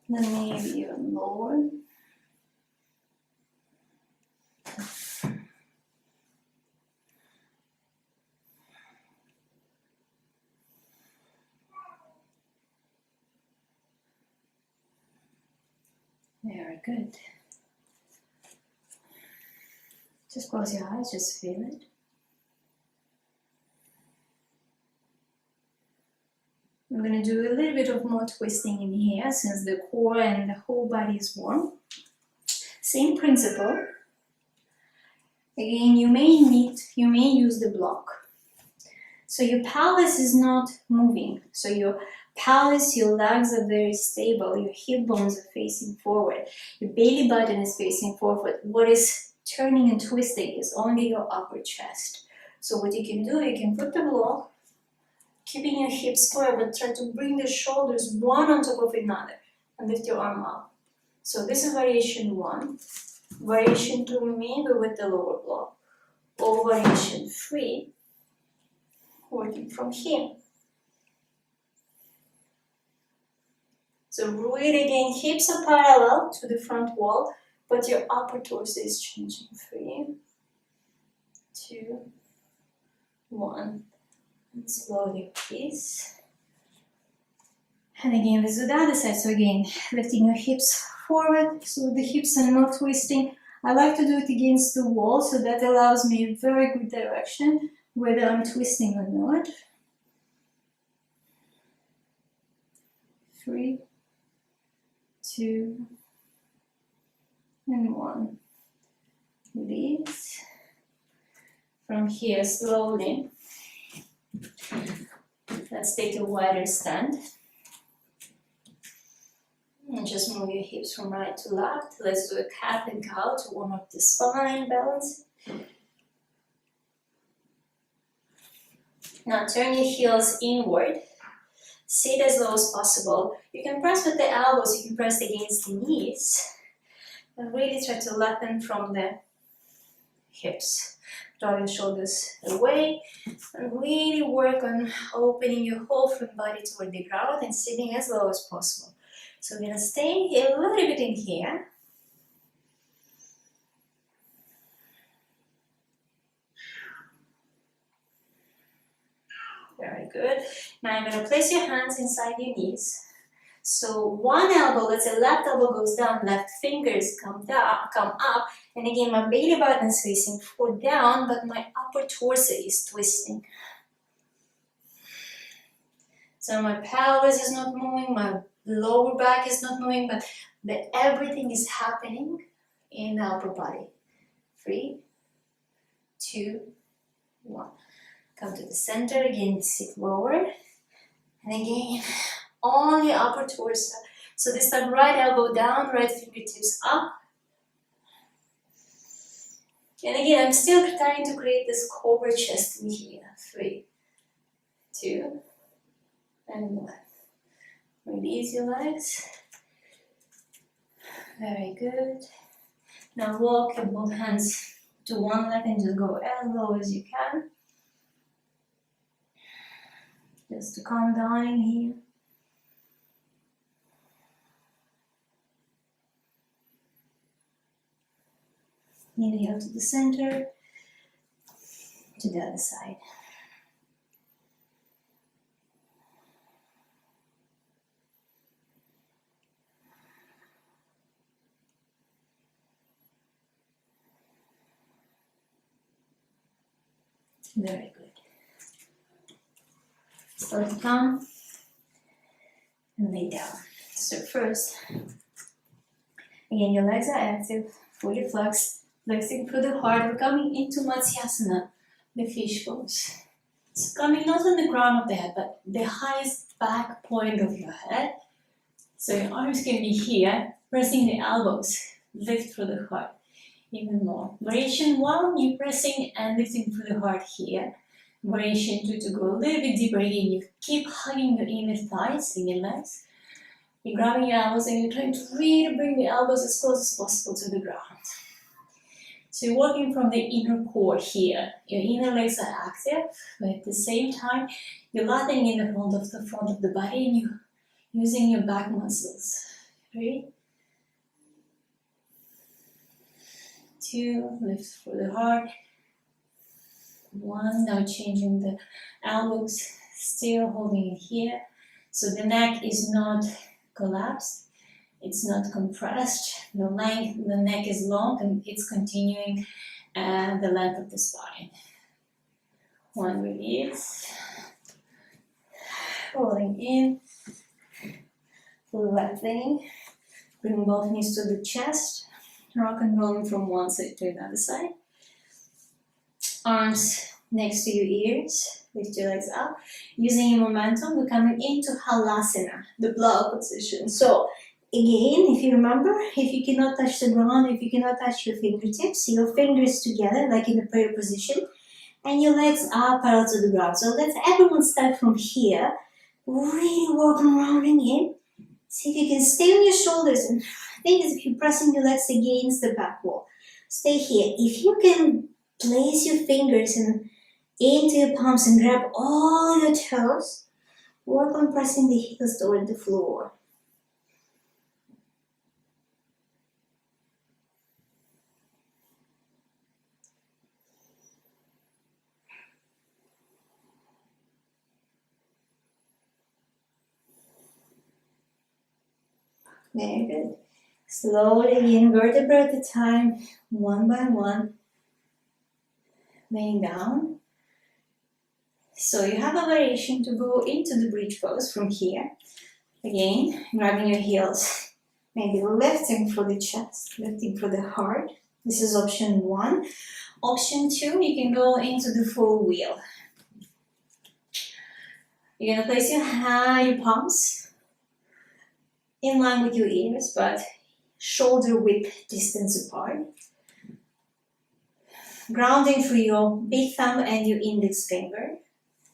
Then maybe even lower. Very good. Just close your eyes, just feel it. I'm going to do a little bit of more twisting in here since the core and the whole body is warm. Same principle. Again, you may use the block. So your pelvis is not moving. So your pelvis, your legs are very stable. Your hip bones are facing forward. Your belly button is facing forward. What is turning and twisting is only your upper chest. So what you can do, you can put the block, keeping your hips forward, try to bring the shoulders one on top of another and lift your arm up. So this is variation 1. Variation 2, maybe with the lower block. Or variation 3, working from here. So breathe again, hips are parallel to the front wall, but your upper torso is changing. 3, 2, 1. And slowly release. And again, let's do the other side. So again, lifting your hips forward so the hips are not twisting. I like to do it against the wall, so that allows me a very good direction, whether I'm twisting or not. 3, 2, and 1. Release. From here, slowly, let's take a wider stand. And just move your hips from right to left. Let's do a cat and cow to warm up the spine, balance. Now turn your heels inward. Sit as low as possible. You can press with the elbows, you can press against the knees. And really try to lengthen from the hips. Draw your shoulders away. And really work on opening your whole front body toward the ground and sitting as low as possible. So we're going to stay a little bit in here. Very good. Now you're going to place your hands inside your knees. So one elbow, let's say left elbow goes down, left fingers come up. And again, my belly button is facing forward down, but my upper torso is twisting. So my pelvis is not moving, my lower back is not moving, but everything is happening in the upper body. 3, 2, 1. Come to the center, again, sit lower. And again, only upper torso. So this time, right elbow down, right fingertips up. And again, I'm still trying to create this cobra chest in here. 3, 2, and 1. Release your legs. Very good. Now walk your both hands to one leg and just go as low as you can. Just to calm down in here. Inhale to the center, to the other side. Very good. Start to come and lay down. So first, again, your legs are active, fully flexed, flexing through the heart. We're coming into Matsyasana, the fish pose. So coming not on the crown of the head, but the highest back point of your head. So your arms can be here, pressing the elbows, lift through the heart. Even more. Variation 1, you're pressing and lifting through the heart here. Variation 2, to go a little bit deeper again, you keep hugging your inner thighs and your legs. You're grabbing your elbows and you're trying to really bring the elbows as close as possible to the ground. So you're working from the inner core here. Your inner legs are active, but at the same time, you're latching in the front of the body and you're using your back muscles. Ready? 2, lift through the heart. 1, now changing the elbows, still holding it here. So the neck is not collapsed. It's not compressed. The neck is long and it's continuing the length of the spine. One release. Rolling in. Lengthening. Bring both knees to the chest. Rock and rolling from one side to another side. Arms next to your ears. Lift your legs up. Using your momentum, we're coming into Halasana, the block position. So again, if you remember, if you cannot touch the ground, if you cannot touch your fingertips, your fingers together like in a prayer position, and your legs are parallel to the ground. So let's everyone start from here. Really work on rounding in. See if you can stay on your shoulders and think as if you're pressing your legs against the back wall. Stay here. If you can place your fingers into your palms and grab all your toes, work on pressing the heels toward the floor. Very good. Slowly in, vertebra at a time, one by one, laying down. So you have a variation to go into the bridge pose from here. Again, grabbing your heels, maybe lifting for the chest, lifting for the heart. This is option one. Option two, you can go into the full wheel. You're gonna place your palms in line with your ears, but shoulder width distance apart. Grounding through your big thumb and your index finger.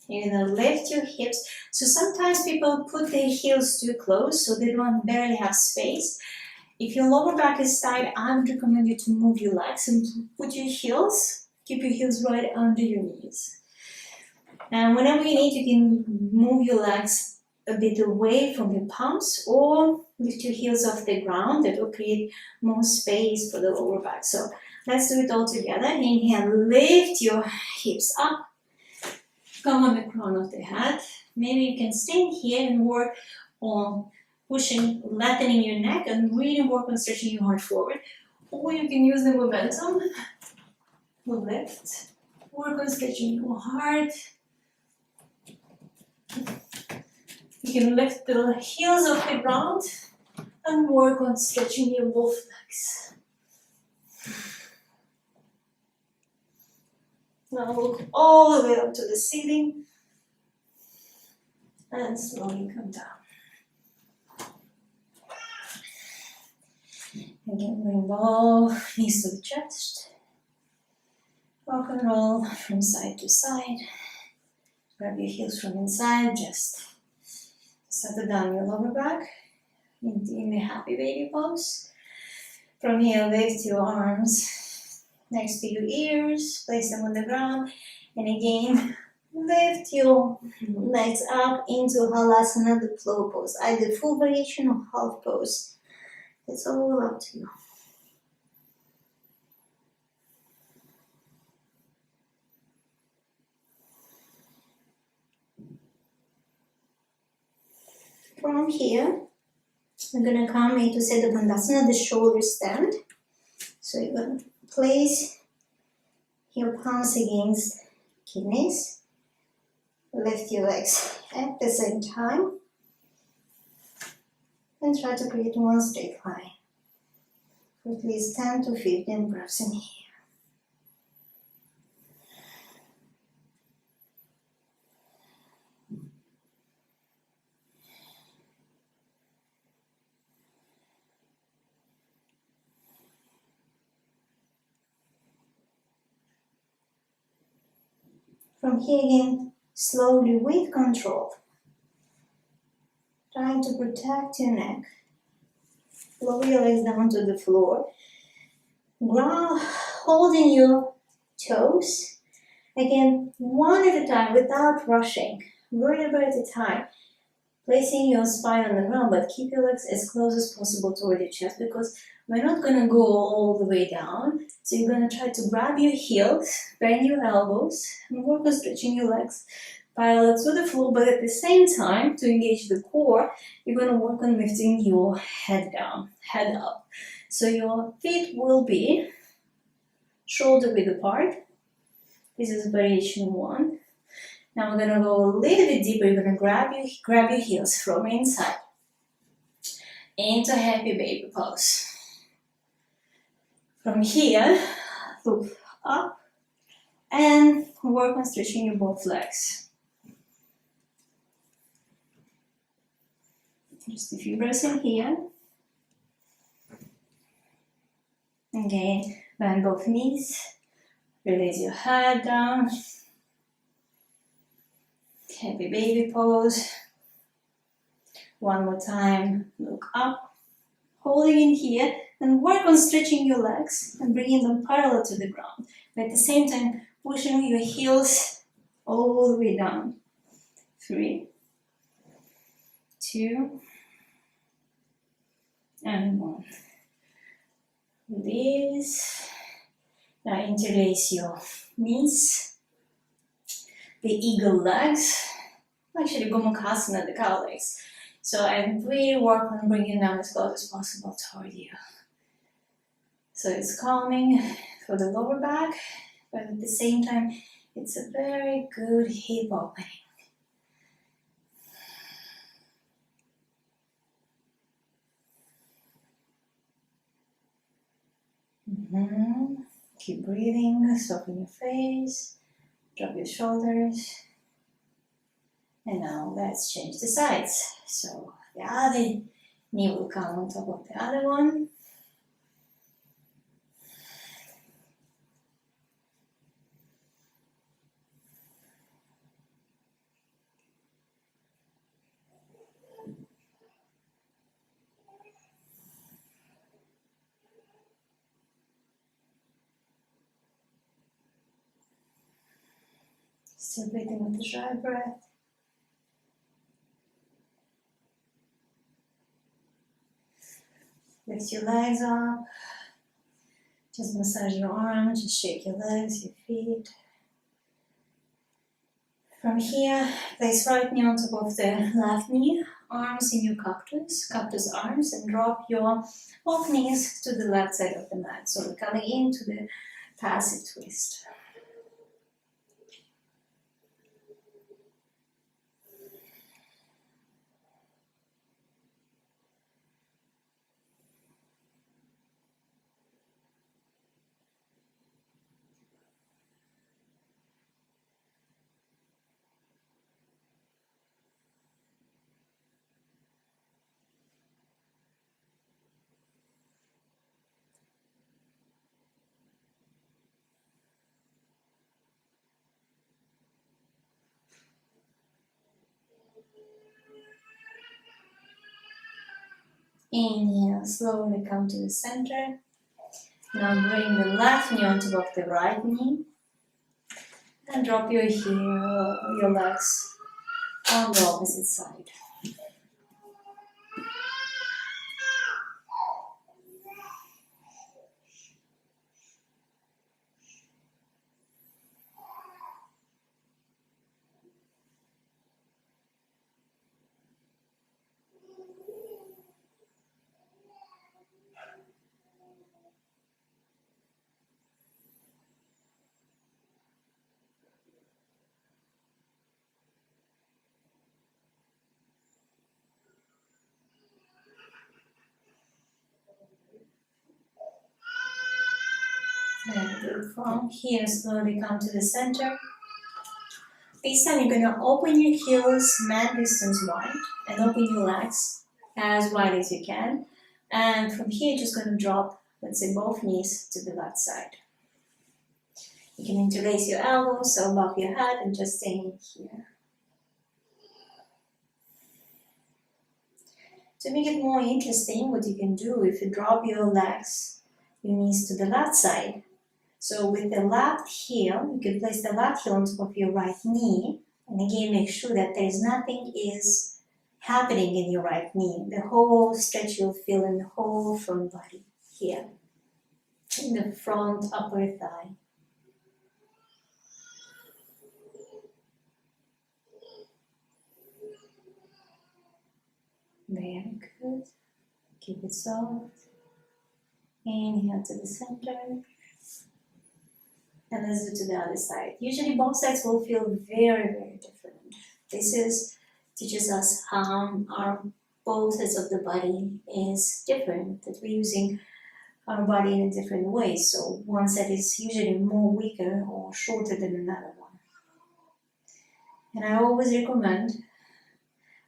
You're gonna lift your hips. So sometimes people put their heels too close, so they don't barely have space. If your lower back is tight, I would recommend you to move your legs and put your heels, keep your heels right under your knees. And whenever you need, you can move your legs a bit away from your palms or lift your heels off the ground. That will create more space for the lower back. So let's do it all together. Inhale, lift your hips up. Come on the crown of the head. Maybe you can stay here and work on pushing, lengthening your neck and really work on stretching your heart forward. Or you can use the momentum. Lift. Work on stretching your heart. You can lift the heels off the ground and work on stretching your both legs. Now look all the way up to the ceiling and slowly come down. Again, bring both knees to the chest. Rock and roll from side to side. Grab your heels from inside, just settle down your lower back in the happy baby pose. From here, lift your arms next to your ears, place them on the ground, and again, lift your legs up into Halasana, the flow pose, either full variation or half pose. It's all up to you. From here, we're going to come into Siddha Bandhasana, the shoulder stand. So you're going to place your palms against kidneys. Lift your legs at the same time. And try to create one straight line. For at least 10 to 15 breaths in here. From here again, slowly with control, trying to protect your neck. Lower your legs down to the floor. Ground, holding your toes. Again, one at a time without rushing. Vertebra at a time. Placing your spine on the ground, but keep your legs as close as possible toward your chest because we're not going to go all the way down. So you're going to try to grab your heels, bend your elbows, and work on stretching your legs parallel to the floor, but at the same time, to engage the core, you're going to work on lifting your head down, head up. So your feet will be shoulder width apart. This is variation 1. Now we're going to go a little bit deeper. You're going to grab your heels from inside into happy baby pose. From here, look up and work on stretching your both legs. Just a few breaths in here. Again, bend both knees. Release your head down. Happy baby pose. One more time, look up, holding in here, and work on stretching your legs and bringing them parallel to the ground. But at the same time, pushing your heels all the way down. 3, 2, and 1. Release. Now interlace your knees. The eagle legs, actually Gomukhasana, the cow legs. So I really work on bringing them as close as possible toward you. So it's calming for the lower back, but at the same time, it's a very good hip opening. Keep breathing, soften your face. Drop your shoulders. And now let's change the sides. So the other knee will come on top of the other one. Still breathing with the dry breath. Lift your legs up. Just massage your arms, just shake your legs, your feet. From here, place right knee on top of the left knee, arms in your cactus arms, and drop your both knees to the left side of the mat. So we're coming into the passive twist. Inhale, slowly come to the center. Now bring the left knee on top of the right knee. And drop your legs on the opposite side. And from here, slowly come to the center. This time you're going to open your heels mat distance wide and open your legs as wide as you can. And from here, you're just going to drop, let's say, both knees to the left side. You can interlace your elbows above your head and just stay in here. To make it more interesting, what you can do, if you drop your legs, your knees to the left side. So with the left heel, you can place the left heel on top of your right knee. And again, make sure that there is nothing is happening in your right knee. The whole stretch you'll feel in the whole front body here, in the front upper thigh. Very good. Keep it soft. Inhale to the center. And let's do to the other side. Usually both sides will feel very, very different. This teaches us how our both sides of the body is different, that we're using our body in a different way. So one side is usually more weaker or shorter than another one. And I always recommend,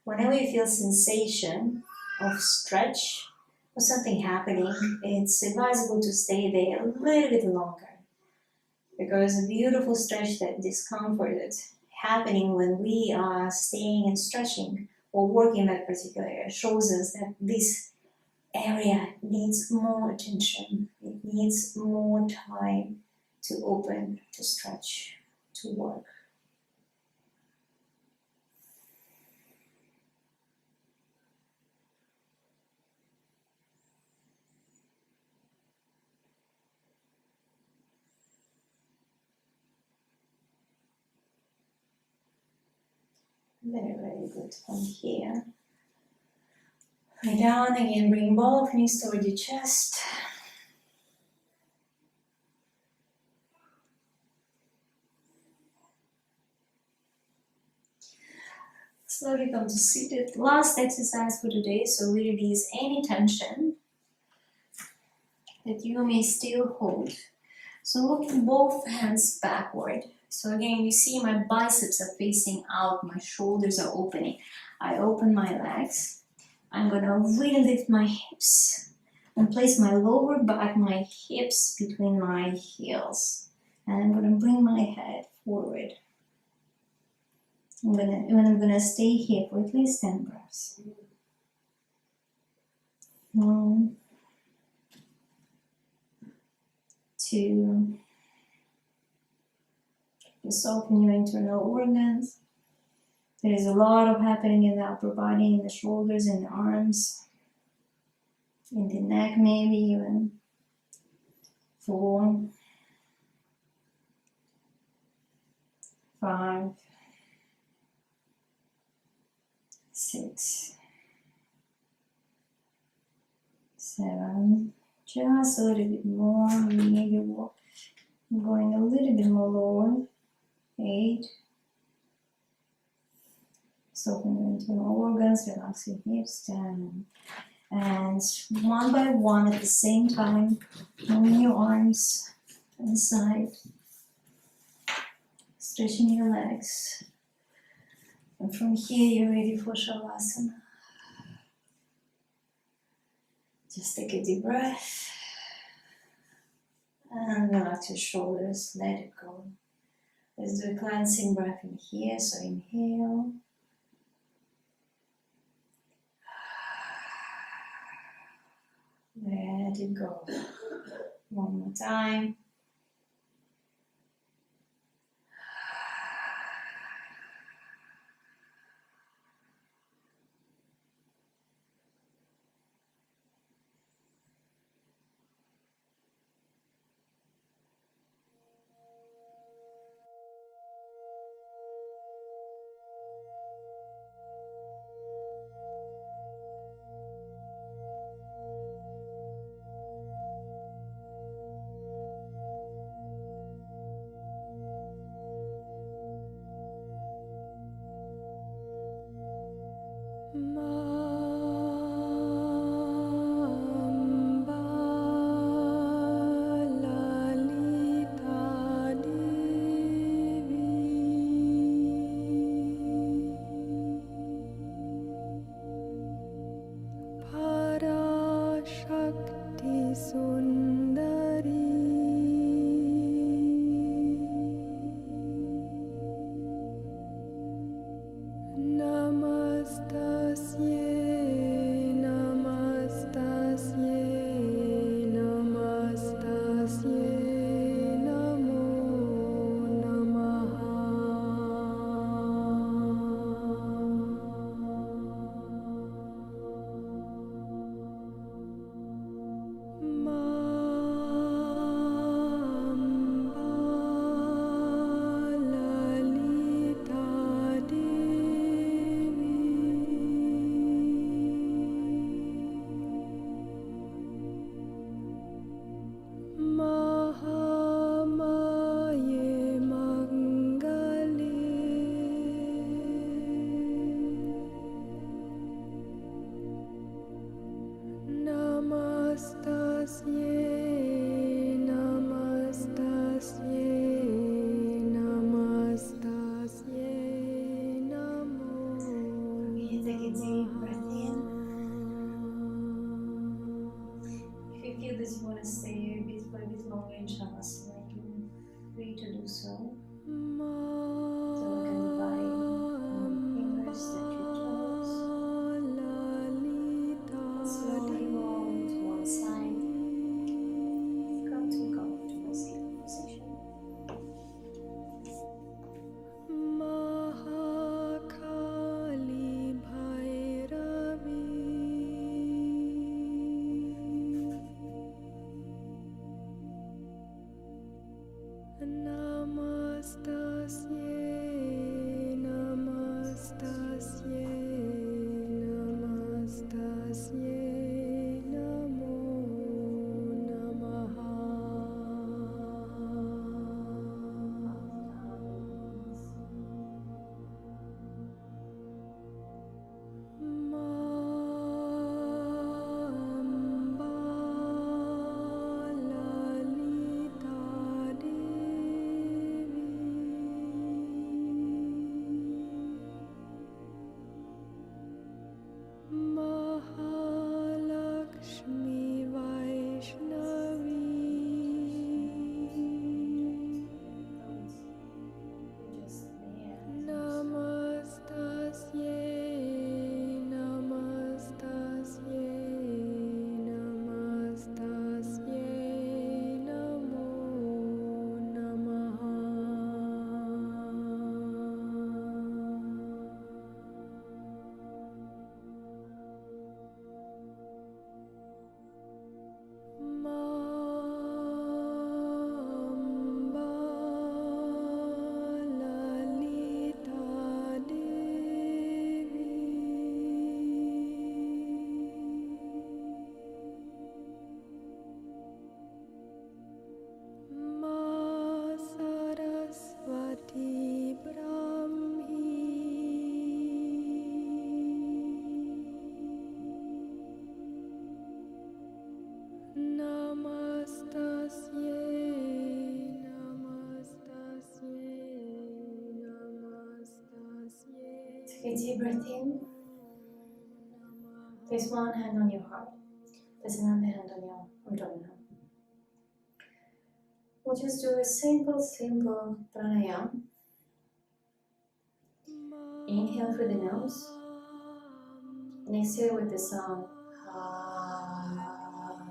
whenever you feel sensation of stretch or something happening, it's advisable to stay there a little bit longer. Because the beautiful stretch, that discomfort that's happening when we are staying and stretching or working that particular area, shows us that this area needs more attention. It needs more time to open, to stretch, to work. Very, very good. From here, lay down again, bring both knees toward your chest. Slowly come to seated. Last exercise for today, so we release any tension that you may still hold. So looking both hands backward. So again, you see my biceps are facing out, my shoulders are opening. I open my legs. I'm gonna really lift my hips and place my lower back, my hips between my heels. And I'm gonna bring my head forward. I'm gonna stay here for at least 10 breaths. 1, 2. Just soften your internal organs. There is a lot of happening in the upper body, in the shoulders, in the arms, in the neck maybe even. 4, 5, 6, 7. Just a little bit more. Maybe going a little bit more lower. 8. Soften your internal organs, relax your hips, 10. And one by one at the same time, moving your arms inside, stretching your legs. And from here, you're ready for Shavasana. Just take a deep breath and relax your shoulders, let it go. Let's do a cleansing breath in here, so inhale. Let it go. One more time. Shavasana, you're free to do so. So look at the body, move your fingers, touch your toes. Slowly roll to one side. Come to a comfortable seated position. Take a deep breath in. Place one hand on your heart. Place another hand on your abdominal. We'll just do a simple pranayama. Inhale through the nose and exhale with the sound ha.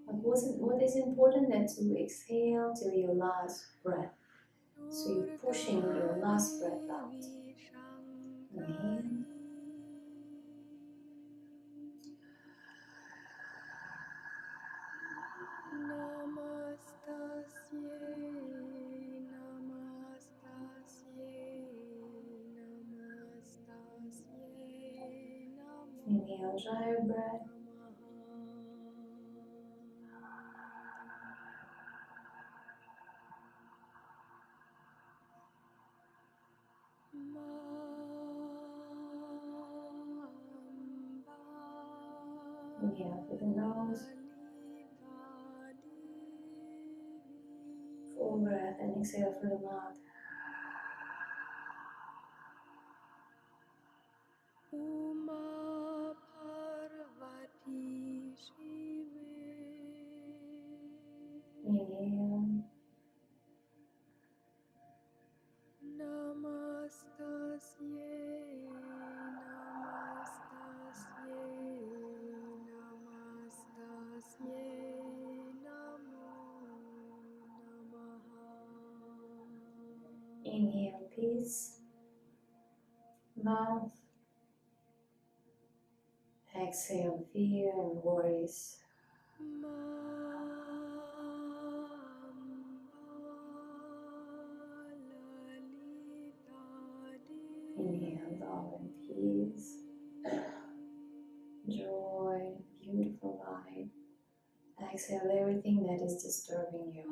But what is important that to exhale till your last breath. So you're pushing your last breath out. Inhale. Inhale, dry breath. Inhale through the nose. Full breath and exhale through the mouth. Inhale. Inhale, peace, love. Exhale, fear and worries. Inhale, love and peace, joy, beautiful light. Exhale everything that is disturbing you.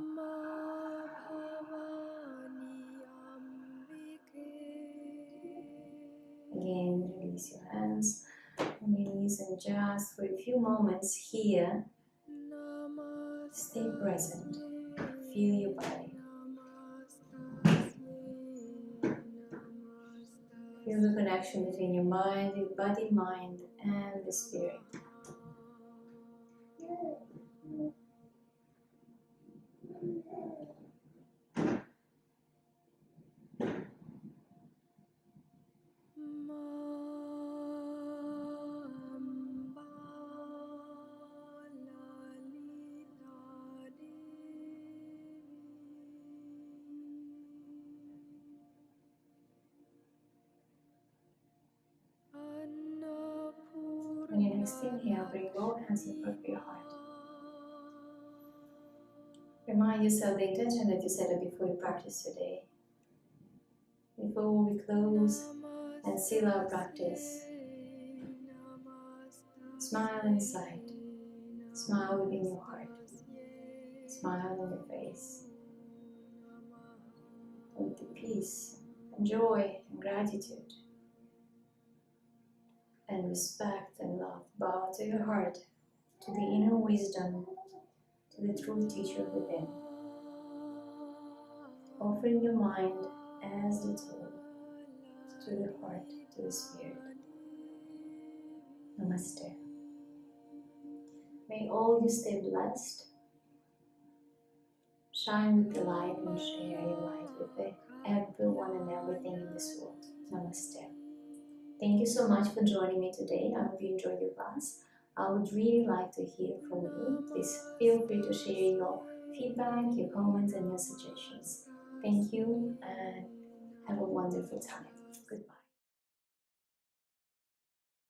Again, release your hands on your knees and just for a few moments here, stay present. Feel your body. Feel the connection between your mind, your body, mind, and the spirit. next inhale, bring both hands in front of your heart. Remind yourself the intention that you set up before you practice today. Before we close and seal our practice, smile inside, smile within your heart, smile on your face. With the peace and joy and gratitude and respect and love, bow to your heart, to the inner wisdom, to the true teacher within. Offering your mind as the tool to the heart, to the spirit. Namaste. May all you stay blessed, shine with the light and share your light with everyone and everything in this world. Namaste. Thank you so much for joining me today. I hope you enjoyed your class. I would really like to hear from you. Please feel free to share your feedback, your comments and your suggestions. Thank you and have a wonderful time.